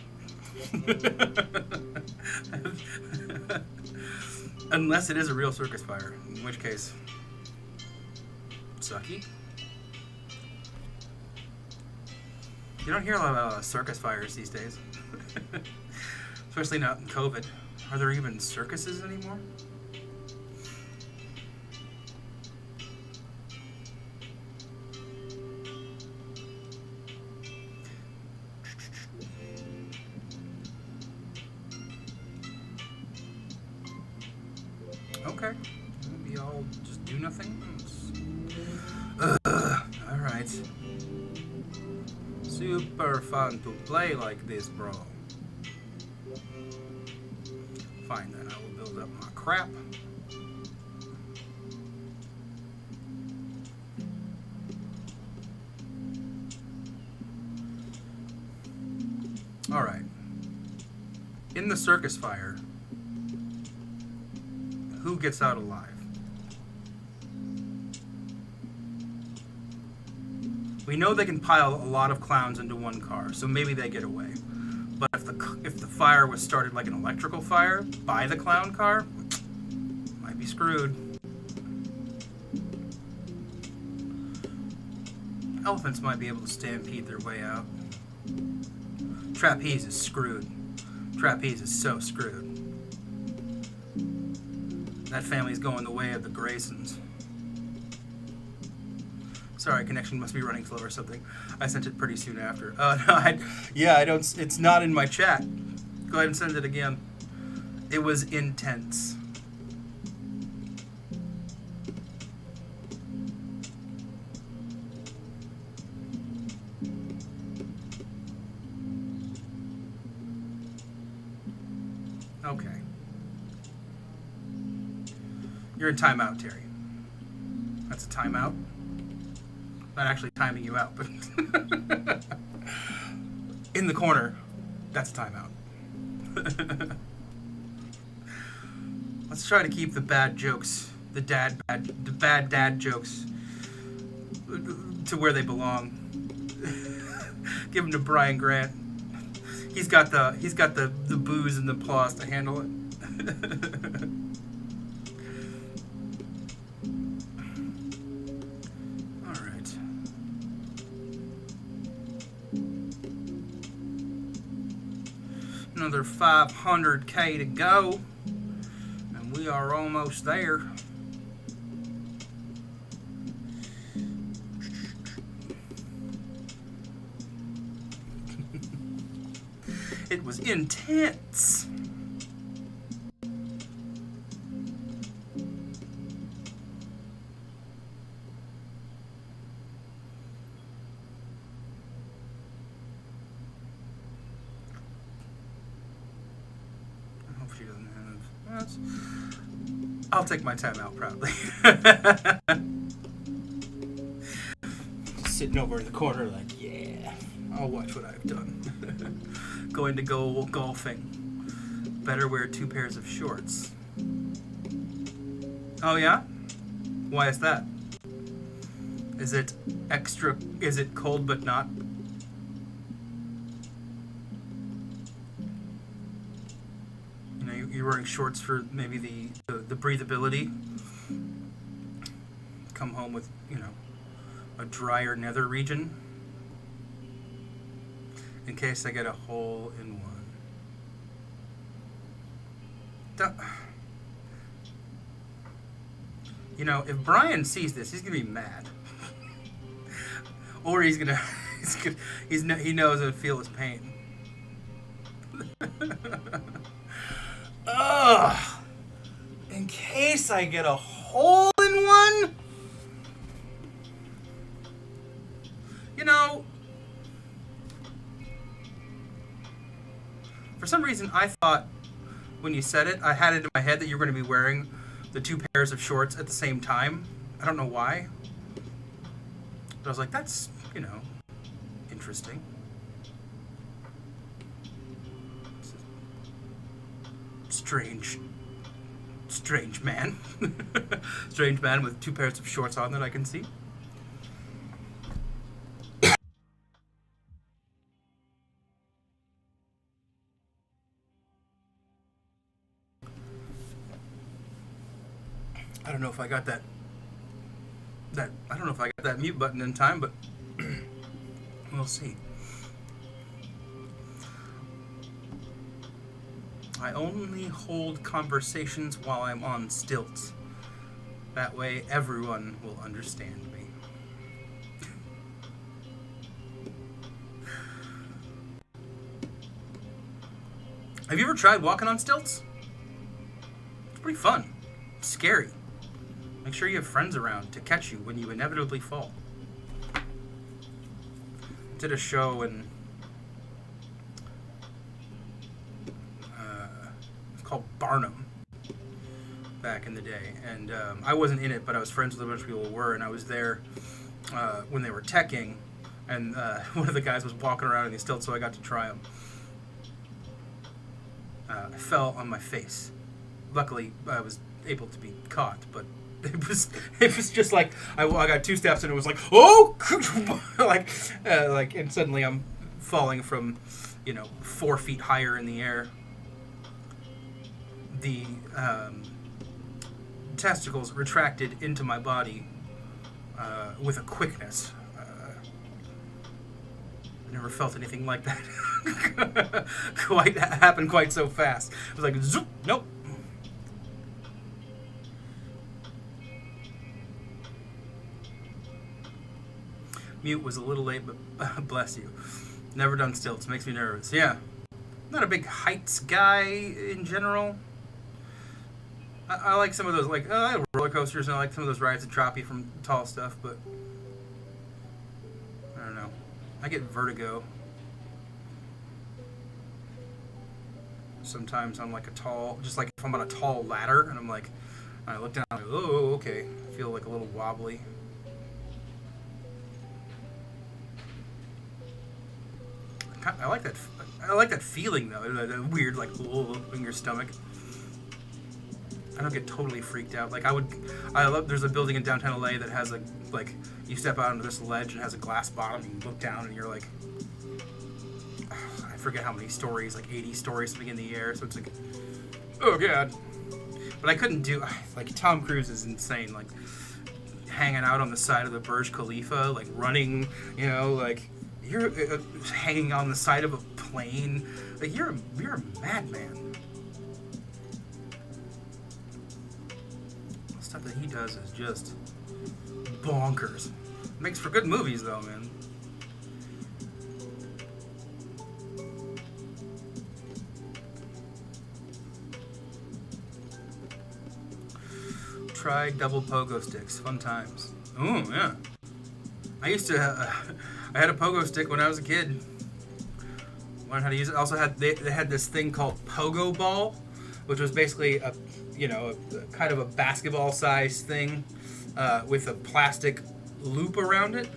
Unless it is a real circus fire, in which case, sucky. You don't hear a lot about circus fires these days. Especially not in COVID. Are there even circuses anymore? Okay. Maybe I'll just do nothing. Alright. Super fun to play like this, bro. Fine then, I will build up my crap. Alright. In the circus fire, who gets out alive? We know they can pile a lot of clowns into one car, so maybe they get away. But if the fire was started like an electrical fire by the clown car, might be screwed. Elephants might be able to stampede their way out. Trapeze is screwed. Trapeze is so screwed. That family's going the way of the Graysons. Sorry, connection must be running slow or something. I sent it pretty soon after. No, I don't. It's not in my chat. Go ahead and send it again. It was intense. Okay. You're in timeout, Terry. That's a timeout. Not actually timing you out, but in the corner, that's a timeout. Let's try to keep the bad jokes, the bad dad jokes, to where they belong. Give them to Brian Grant. He's got the booze and the applause to handle it. All right. Another 500K to go, and we are almost there. It was intense. I hope she doesn't have... That's... I'll take my time out proudly. Sitting over in the corner like, yeah, I'll watch what I've done. Going to go golfing. Better wear 2 pairs of shorts. Oh yeah? Why is that? Is it cold but not? You know, you're wearing shorts for maybe the breathability. Come home with, you know, a drier nether region. In case I get a hole in one. You know, if Brian sees this, he's gonna be mad, or he knows and feel his pain. Ugh! In case I get a hole in one, you know. For some reason, I thought when you said it, I had it in my head that you were going to be wearing the 2 pairs of shorts at the same time. I don't know why. But I was like, that's, you know, interesting. Strange man. Strange man with 2 pairs of shorts on that I can see. I don't know if I got that I don't know if I got that mute button in time, but we'll see. I only hold conversations while I'm on stilts. That way everyone will understand me. Have you ever tried walking on stilts? It's pretty fun. It's scary. Make sure you have friends around to catch you when you inevitably fall. I did a show in it's called Barnum back in the day, and I wasn't in it, but I was friends with a bunch of people who were, and I was there when they were teching, and one of the guys was walking around in these stilts, so I got to try them. I fell on my face. Luckily, I was able to be caught, but it was just like I got 2 steps and it was like, oh, like and suddenly I'm falling from, you know, 4 feet higher in the air. The testicles retracted into my body with a quickness. I never felt anything like that happen quite so fast. It was like, zoop, nope. mute was a little late, but bless you. Never done stilts. Makes me nervous. Yeah. Not a big heights guy in general. I like some of those, like, I like roller coasters, and I like some of those rides that drop you from tall stuff, but I don't know. I get vertigo sometimes on like a tall, just like if I'm on a tall ladder, and I'm like, I look down, I'm like, oh, okay. I feel like a little wobbly. I like that. I like that feeling though. That weird, like, in your stomach. I don't get totally freaked out. Like I love. There's a building in downtown LA that has like you step out onto this ledge and has a glass bottom. And you look down and you're like, I forget how many stories, like 80 stories, something in the air. So it's like, oh god. But I couldn't do. Like Tom Cruise is insane. Like hanging out on the side of the Burj Khalifa, like running. You know, like you're hanging on the side of a plane. Like you're a madman. Stuff that he does is just bonkers. Makes for good movies though, man. Try double pogo sticks. Fun times. Oh yeah. I used to. I had a pogo stick when I was a kid. Learned how to use it. Also they had this thing called pogo ball, which was basically a kind of a basketball-sized thing with a plastic loop around it,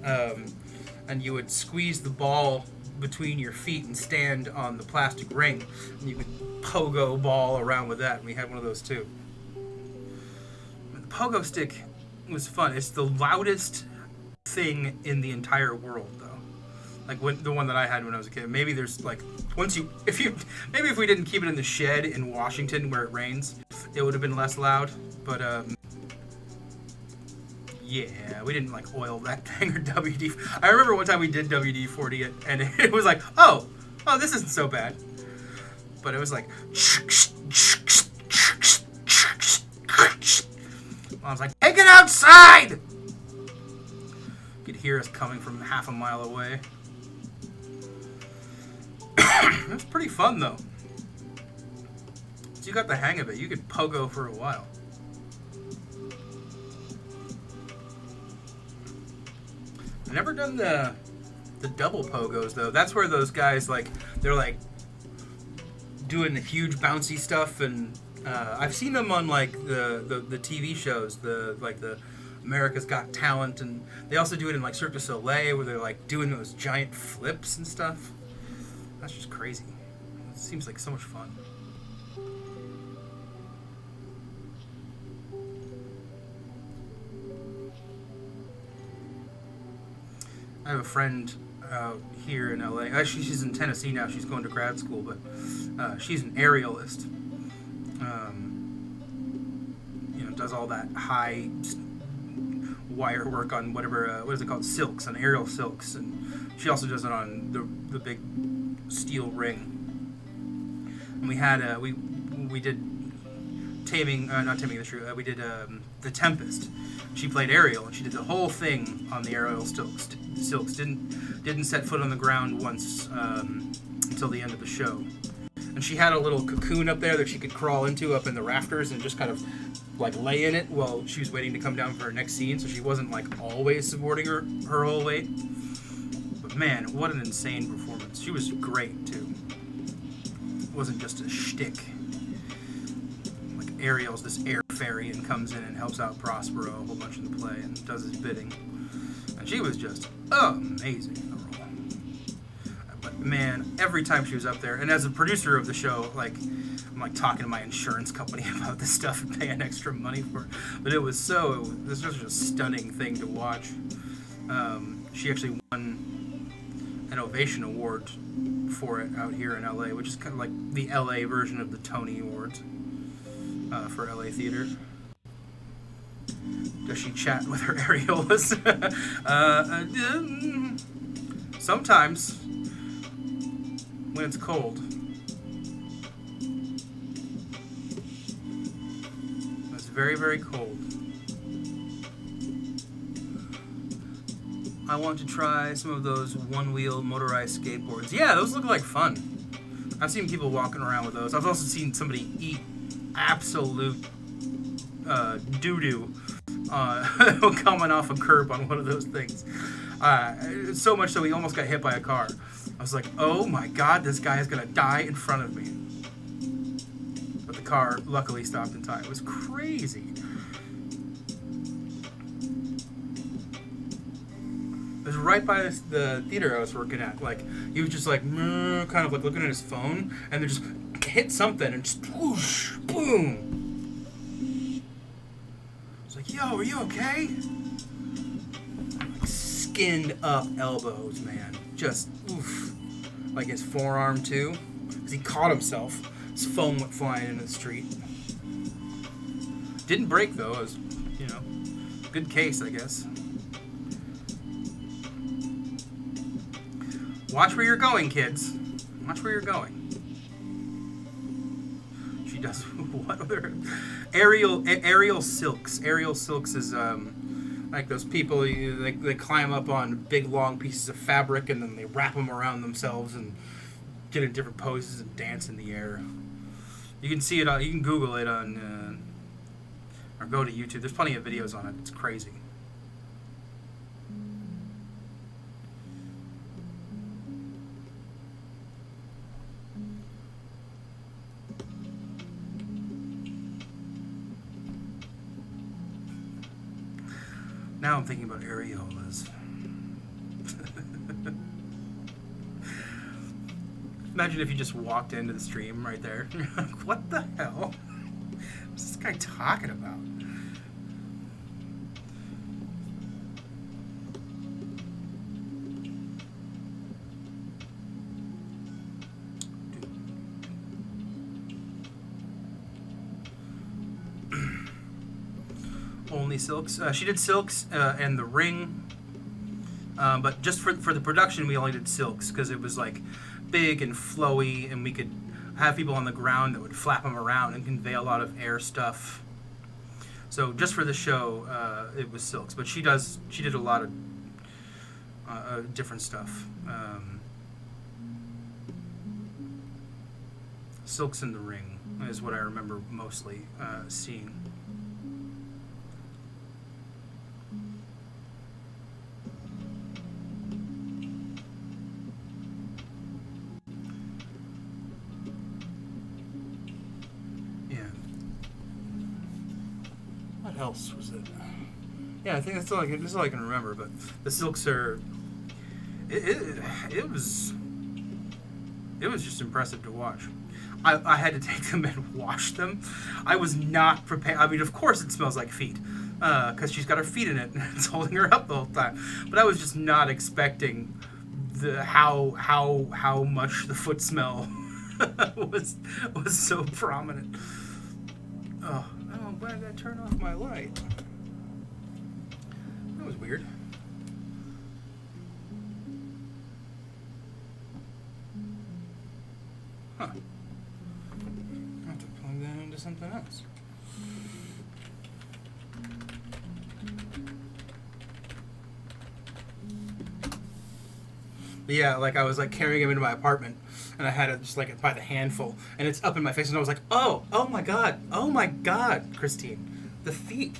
and you would squeeze the ball between your feet and stand on the plastic ring, and you could pogo ball around with that. And we had one of those too. The pogo stick was fun. It's the loudest thing in the entire world, though. Like the one that I had when I was a kid. Maybe there's like if we didn't keep it in the shed in Washington where it rains, it would have been less loud. But yeah, we didn't like oil that thing or WD. I remember one time we did WD-40 it, and it was like, oh, this isn't so bad. But it was like, I was like, take it outside. You could hear us coming from half a mile away. It was pretty fun though. So you got the hang of it. You could pogo for a while. I've never done the double pogos though. That's where those guys they're like doing the huge bouncy stuff, and I've seen them on like the TV shows, the America's Got Talent, and they also do it in like Cirque du Soleil where they're like doing those giant flips and stuff. That's just crazy. It seems like so much fun. I have a friend out here in LA. Actually, she's in Tennessee now. She's going to grad school, but she's an aerialist. Does all that high wire work on whatever, what is it called? Silks, on aerial silks. And she also does it on the big steel ring. And we had, we did not Taming the Shrew, we did The Tempest. She played Ariel, and she did the whole thing on the aerial silks. Didn't set foot on the ground once until the end of the show. And she had a little cocoon up there that she could crawl into up in the rafters and just kind of like lay in it while she was waiting to come down for her next scene, so she wasn't like always supporting her whole weight. But man, what an insane performance. She was great too. It wasn't just a shtick. Like Ariel's this air fairy and comes in and helps out Prospero a whole bunch in the play and does his bidding. And she was just amazing in the role. But man, every time she was up there, and as a producer of the show, like I'm like talking to my insurance company about this stuff and paying extra money for it. But this was just a stunning thing to watch. She actually won an Ovation Award for it out here in LA, which is kind of like the LA version of the Tony Awards for LA theater. Does she chat with her areolas? Sometimes when it's cold. It's very, very cold. I want to try some of those one-wheel motorized skateboards. Yeah, those look like fun. I've seen people walking around with those. I've also seen somebody eat absolute doo-doo coming off a curb on one of those things. So much so he almost got hit by a car. I was like, oh my god, this guy is going to die in front of me. But the car luckily stopped in time. It was crazy. It was right by the theater I was working at. Like, he was just like, kind of like looking at his phone, and then just hit something, and just whoosh, boom. I was like, yo, are you okay? Like, skinned up elbows, man. Just, oof. Like his forearm, too. Because he caught himself. His phone went flying in the street. Didn't break, though. It was, you know, good case, I guess. Watch where you're going, kids. Watch where you're going. She does what other aerial silks. Aerial silks is like those people they climb up on big long pieces of fabric and then they wrap them around themselves and get in different poses and dance in the air. You can see it. You can Google it on or go to YouTube. There's plenty of videos on it. It's crazy. Now I'm thinking about areolas. Imagine if you just walked into the stream right there. You're like, what the hell? What's this guy talking about? Only silks. She did silks and the ring, but just for the production, we only did silks because it was like big and flowy, and we could have people on the ground that would flap them around and convey a lot of air stuff. So just for the show, it was silks. But she did a lot of different stuff. Silks in the ring is what I remember mostly seeing. What else was it? Yeah, I think that's all I can remember. But the silks are. It was just impressive to watch. I had to take them and wash them. I was not prepared. I mean, of course it smells like feet, because she's got her feet in it and it's holding her up the whole time. But I was just not expecting how much the foot smell was so prominent. Oh, why did I turn off my light? That was weird. Huh. I have to plug that into something else. But yeah, like I was like carrying him into my apartment, and I had it just like by the handful, and it's up in my face, and I was like, oh my god, Christine, the feet.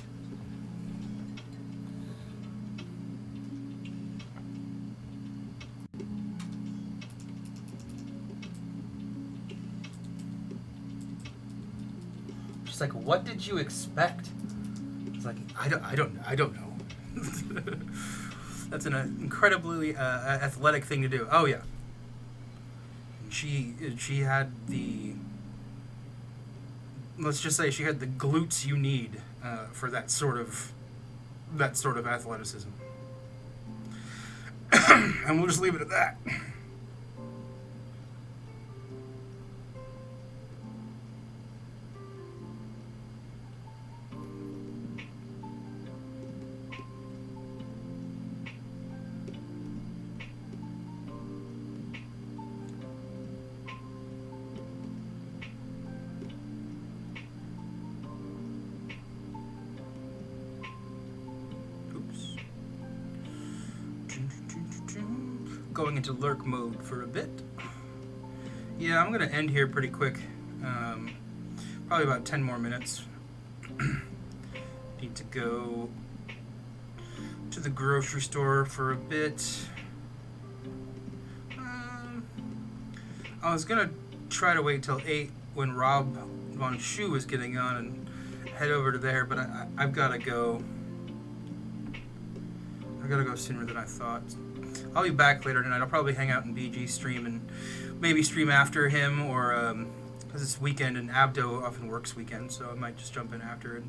She's like, what did you expect? It's like, I don't know. That's an incredibly athletic thing to do. Oh yeah. She had the, let's just say she had the glutes you need for that sort of athleticism. And we'll just leave it at that. going into lurk mode for a bit. Yeah, I'm gonna end here pretty quick. Probably about 10 more minutes. Need to go to the grocery store for a bit. I was gonna try to wait till 8 when Rob Von Schu was getting on and head over to there, but I've gotta go. I gotta go sooner than I thought. I'll be back later tonight. I'll probably hang out in BG stream and maybe stream after him, or because it's weekend and Abdo often works weekends, so I might just jump in after it.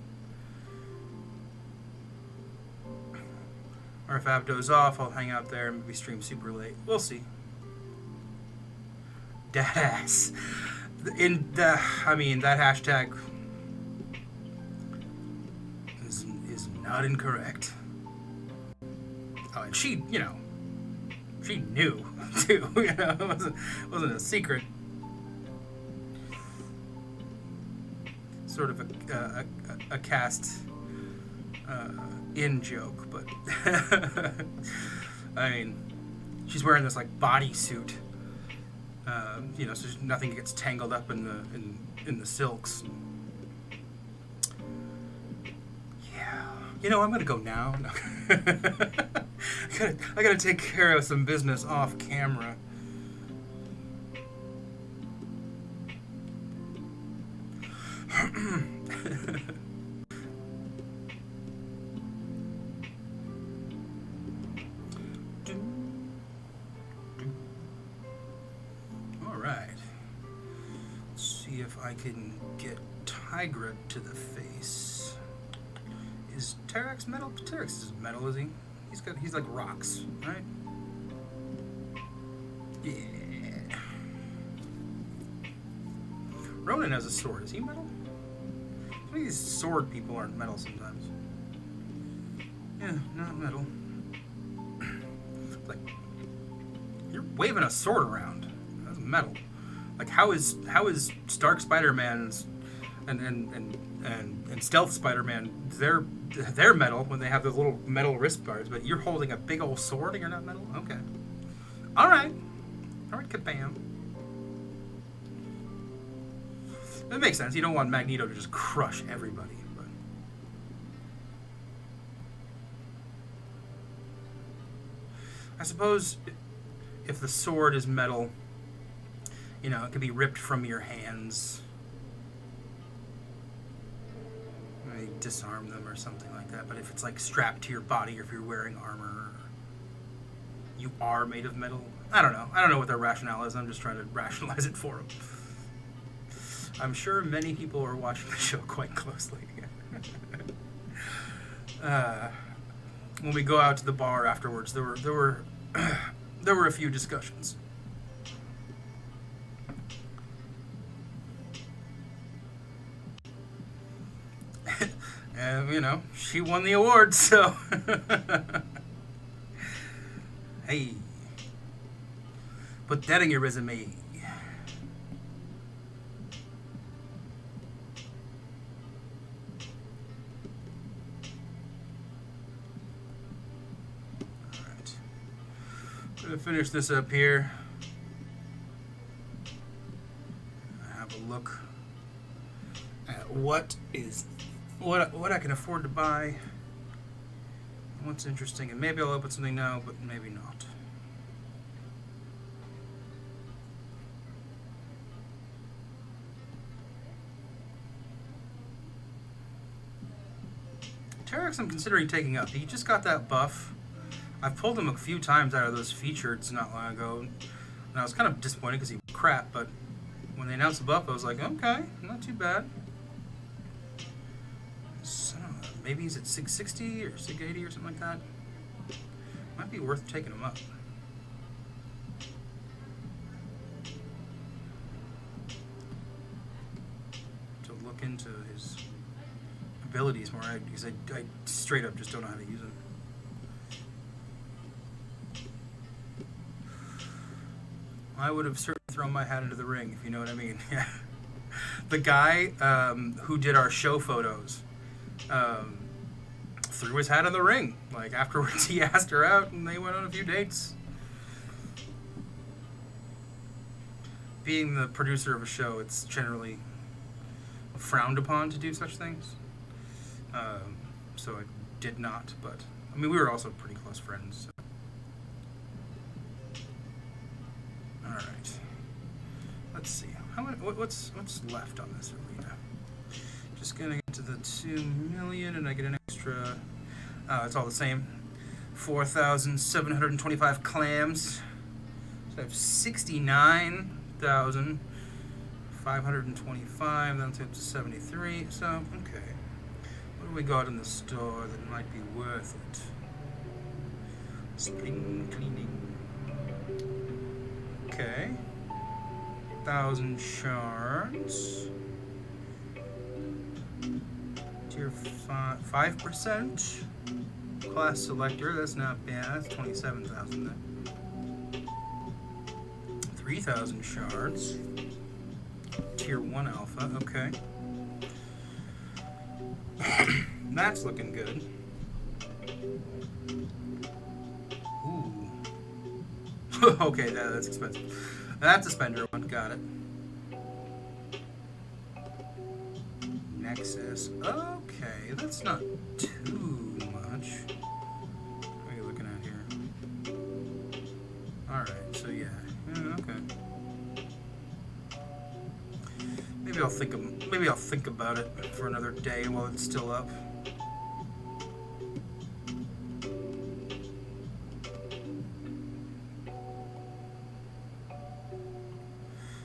Or if Abdo's off, I'll hang out there and maybe stream super late. We'll see. Deadass. That hashtag is not incorrect. Oh, and she knew, too. It wasn't a secret. Sort of a cast in joke, but I mean, she's wearing this like bodysuit, so nothing gets tangled up in the silks. Yeah, I'm gonna go now. No. I gotta take care of some business off camera. All right. Let's see if I can get Tigra to the face. Is Terex metal? Terex is metal, is he? He's like rocks, right? Yeah. Ronan has a sword. Is he metal? Some of these sword people aren't metal sometimes. Yeah, not metal. Like, you're waving a sword around. That's metal. Like, how is Stark Spider-Man's and Stealth Spider-Man, they're metal when they have those little metal wrist bars, but you're holding a big old sword and you're not metal? Okay. Alright, kabam. That makes sense. You don't want Magneto to just crush everybody, but I suppose if the sword is metal, it can be ripped from your hands. Disarm them or something like that. But if it's like strapped to your body, or if you're wearing armor, you are made of metal. I don't know what their rationale is. I'm just trying to rationalize it for them. I'm sure many people are watching the show quite closely. When we go out to the bar afterwards, there were a few discussions. She won the award, so hey, put that in your resume. Alright, I'm gonna finish this up here. Have a look at what I can afford to buy, what's interesting, and maybe I'll open something now, but maybe not. Terex I'm considering taking up. He just got that buff. I've pulled him a few times out of those features not long ago, and I was kind of disappointed because he was crap, but when they announced the buff, I was like, okay, not too bad. Maybe he's at 660 or 680 or something like that. Might be worth taking him up. To look into his abilities more, because I straight up just don't know how to use them. I would have certainly thrown my hat into the ring, if you know what I mean. Yeah. The guy who did our show photos threw his hat in the ring. Like, afterwards he asked her out and they went on a few dates. being the producer of a show, it's generally frowned upon to do such things. So I did not, but I mean, we were also pretty close friends. So. All right, let's see. What's left on this arena? Just gonna get to the 2 million, and I get an extra. It's all the same. 4,725 clams. So I have 69,525. Then it's up to 73. So okay. What do we got in the store that might be worth it? Spring cleaning. Okay. 1,000 shards. Tier 5%. Class selector, that's not bad. That's 27,000 then. 3,000 shards. Tier 1 alpha, okay. That's looking good. Ooh. Okay, that's expensive. That's a spender one, got it. Nexus, okay, that's not too much. What are you looking at here? Alright, so yeah, okay. Maybe I'll think about it for another day while it's still up.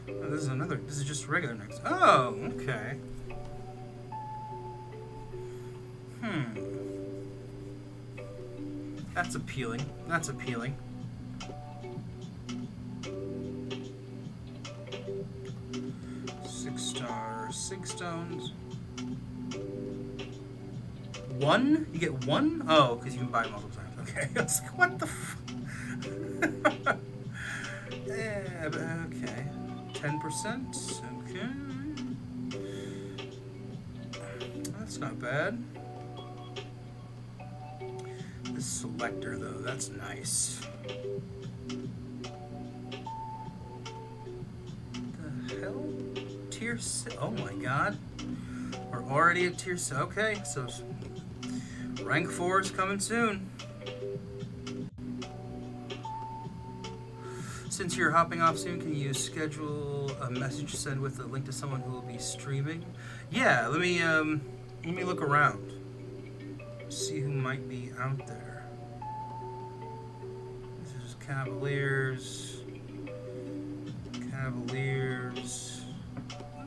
Oh, this is just regular Nexus. Oh, okay. That's appealing. That's appealing. Six-star, 6 stones. 1? You get 1? Oh, because you can buy multiple times. Okay. I was like, what the yeah, but okay. 10%. Okay. That's not bad. This selector, though, that's nice. The hell? Tier 6? Oh my god. We're already at tier 6. Okay, so rank 4 is coming soon. Since you're hopping off soon, can you schedule a message send with a link to someone who will be streaming? Yeah, let me look around. See who might be out there. This is Cavaliers.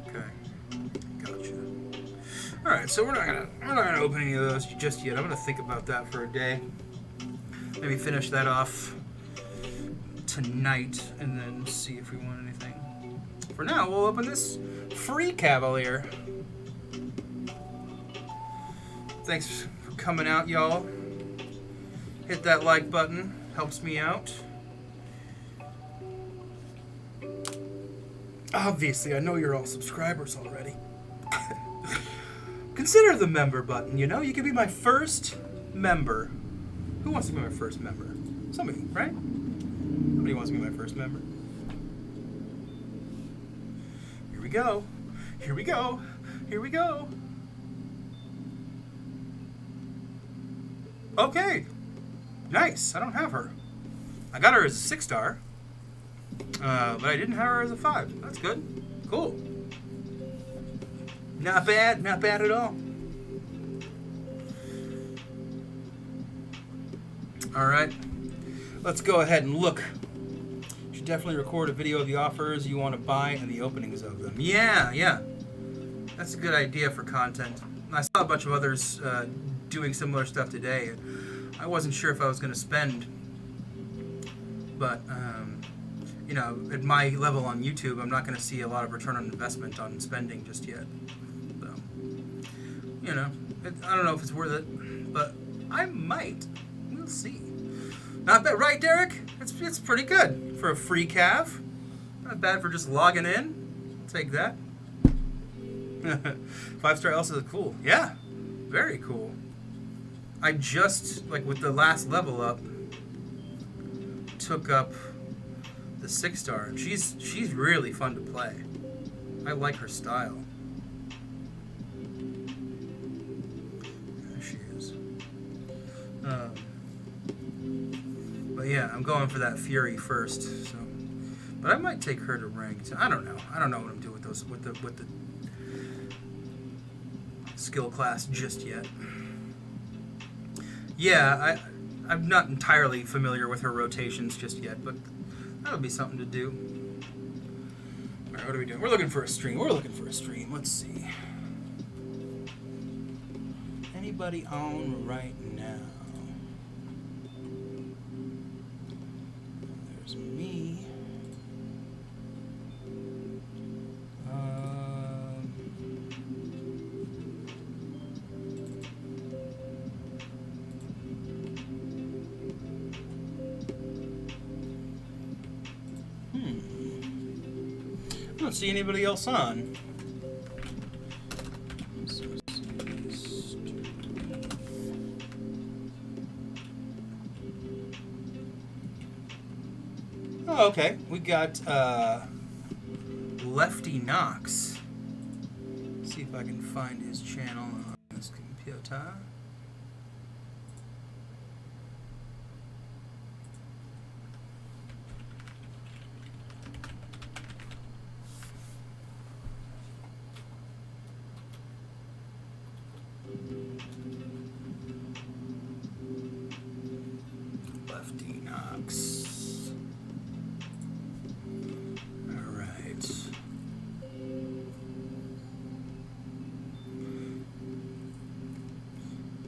Okay, gotcha. All right, so we're not gonna open any of those just yet. I'm gonna think about that for a day. Maybe finish that off tonight, and then see if we want anything. For now, we'll open this free Cavalier. Thanks for coming out, y'all. Hit that like button, helps me out. Obviously, I know you're all subscribers already. Consider the member button, you know? You can be my first member. Who wants to be my first member? Somebody, right? Somebody wants to be my first member. Here we go. Here we go. Here we go. Okay. Nice. I don't have her. I got her as a 6-star. But I didn't have her as a 5. That's good. Cool. Not bad. Not bad at all. Alright. Let's go ahead and look. You should definitely record a video of the offers you want to buy and the openings of them. Yeah. That's a good idea for content. I saw a bunch of others doing similar stuff today. I wasn't sure if I was going to spend, but you know, at my level on YouTube, I'm not going to see a lot of return on investment on spending just yet. So, you know, I don't know if it's worth it, but I might. We'll see. Not bad, right, Derek? It's pretty good for a free cav. Not bad for just logging in. I'll take that. 5-star Elsa is cool. Yeah, very cool. I just, like with the last level up, took up the 6-star, and she's really fun to play. I like her style. There she is. But yeah, I'm going for that Fury first. So, but I might take her to ranked. I don't know. I don't know what I'm doing with those with the skill class just yet. Yeah, I'm not entirely familiar with her rotations just yet, but that'll be something to do. All right, what are we doing? We're looking for a stream. Let's see. Anybody on right now? There's me. I don't see anybody else on. Oh, okay. We got Lefty Knox. Let's see if I can find his channel on this computer. Lefty Knox. All right.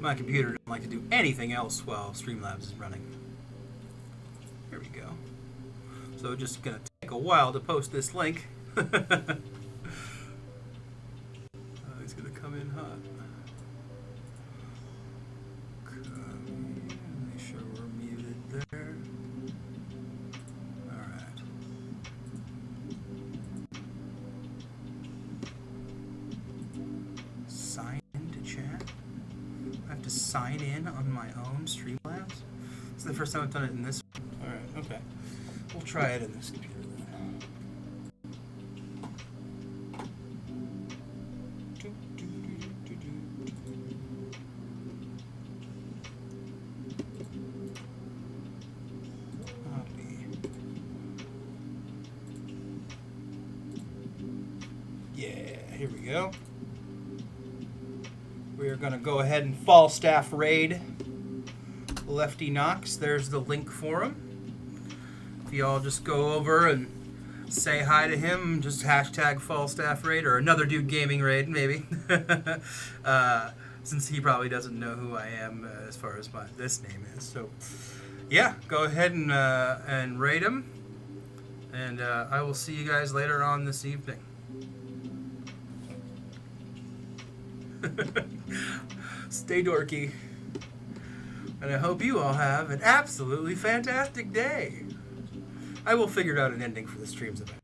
My computer doesn't like to do anything else while Streamlabs is running. Here we go. So it's just gonna take a while to post this link. He's gonna come in hot. Make sure we're muted there. All right. Sign into chat. I have to sign in on my own Streamlabs. This is the first time I've done it in this. All right. Okay. We'll try it in this computer then. Yeah, here we go. We are going to go ahead and Falstaff raid Lefty Knox. There's the link for him. If you all just go over and say hi to him, just hashtag Falstaff raid or another dude gaming raid, maybe. Since he probably doesn't know who I am as far as this name is. So, yeah, go ahead and raid him. And I will see you guys later on this evening. Stay dorky. And I hope you all have an absolutely fantastic day. I will figure out an ending for the streams eventually.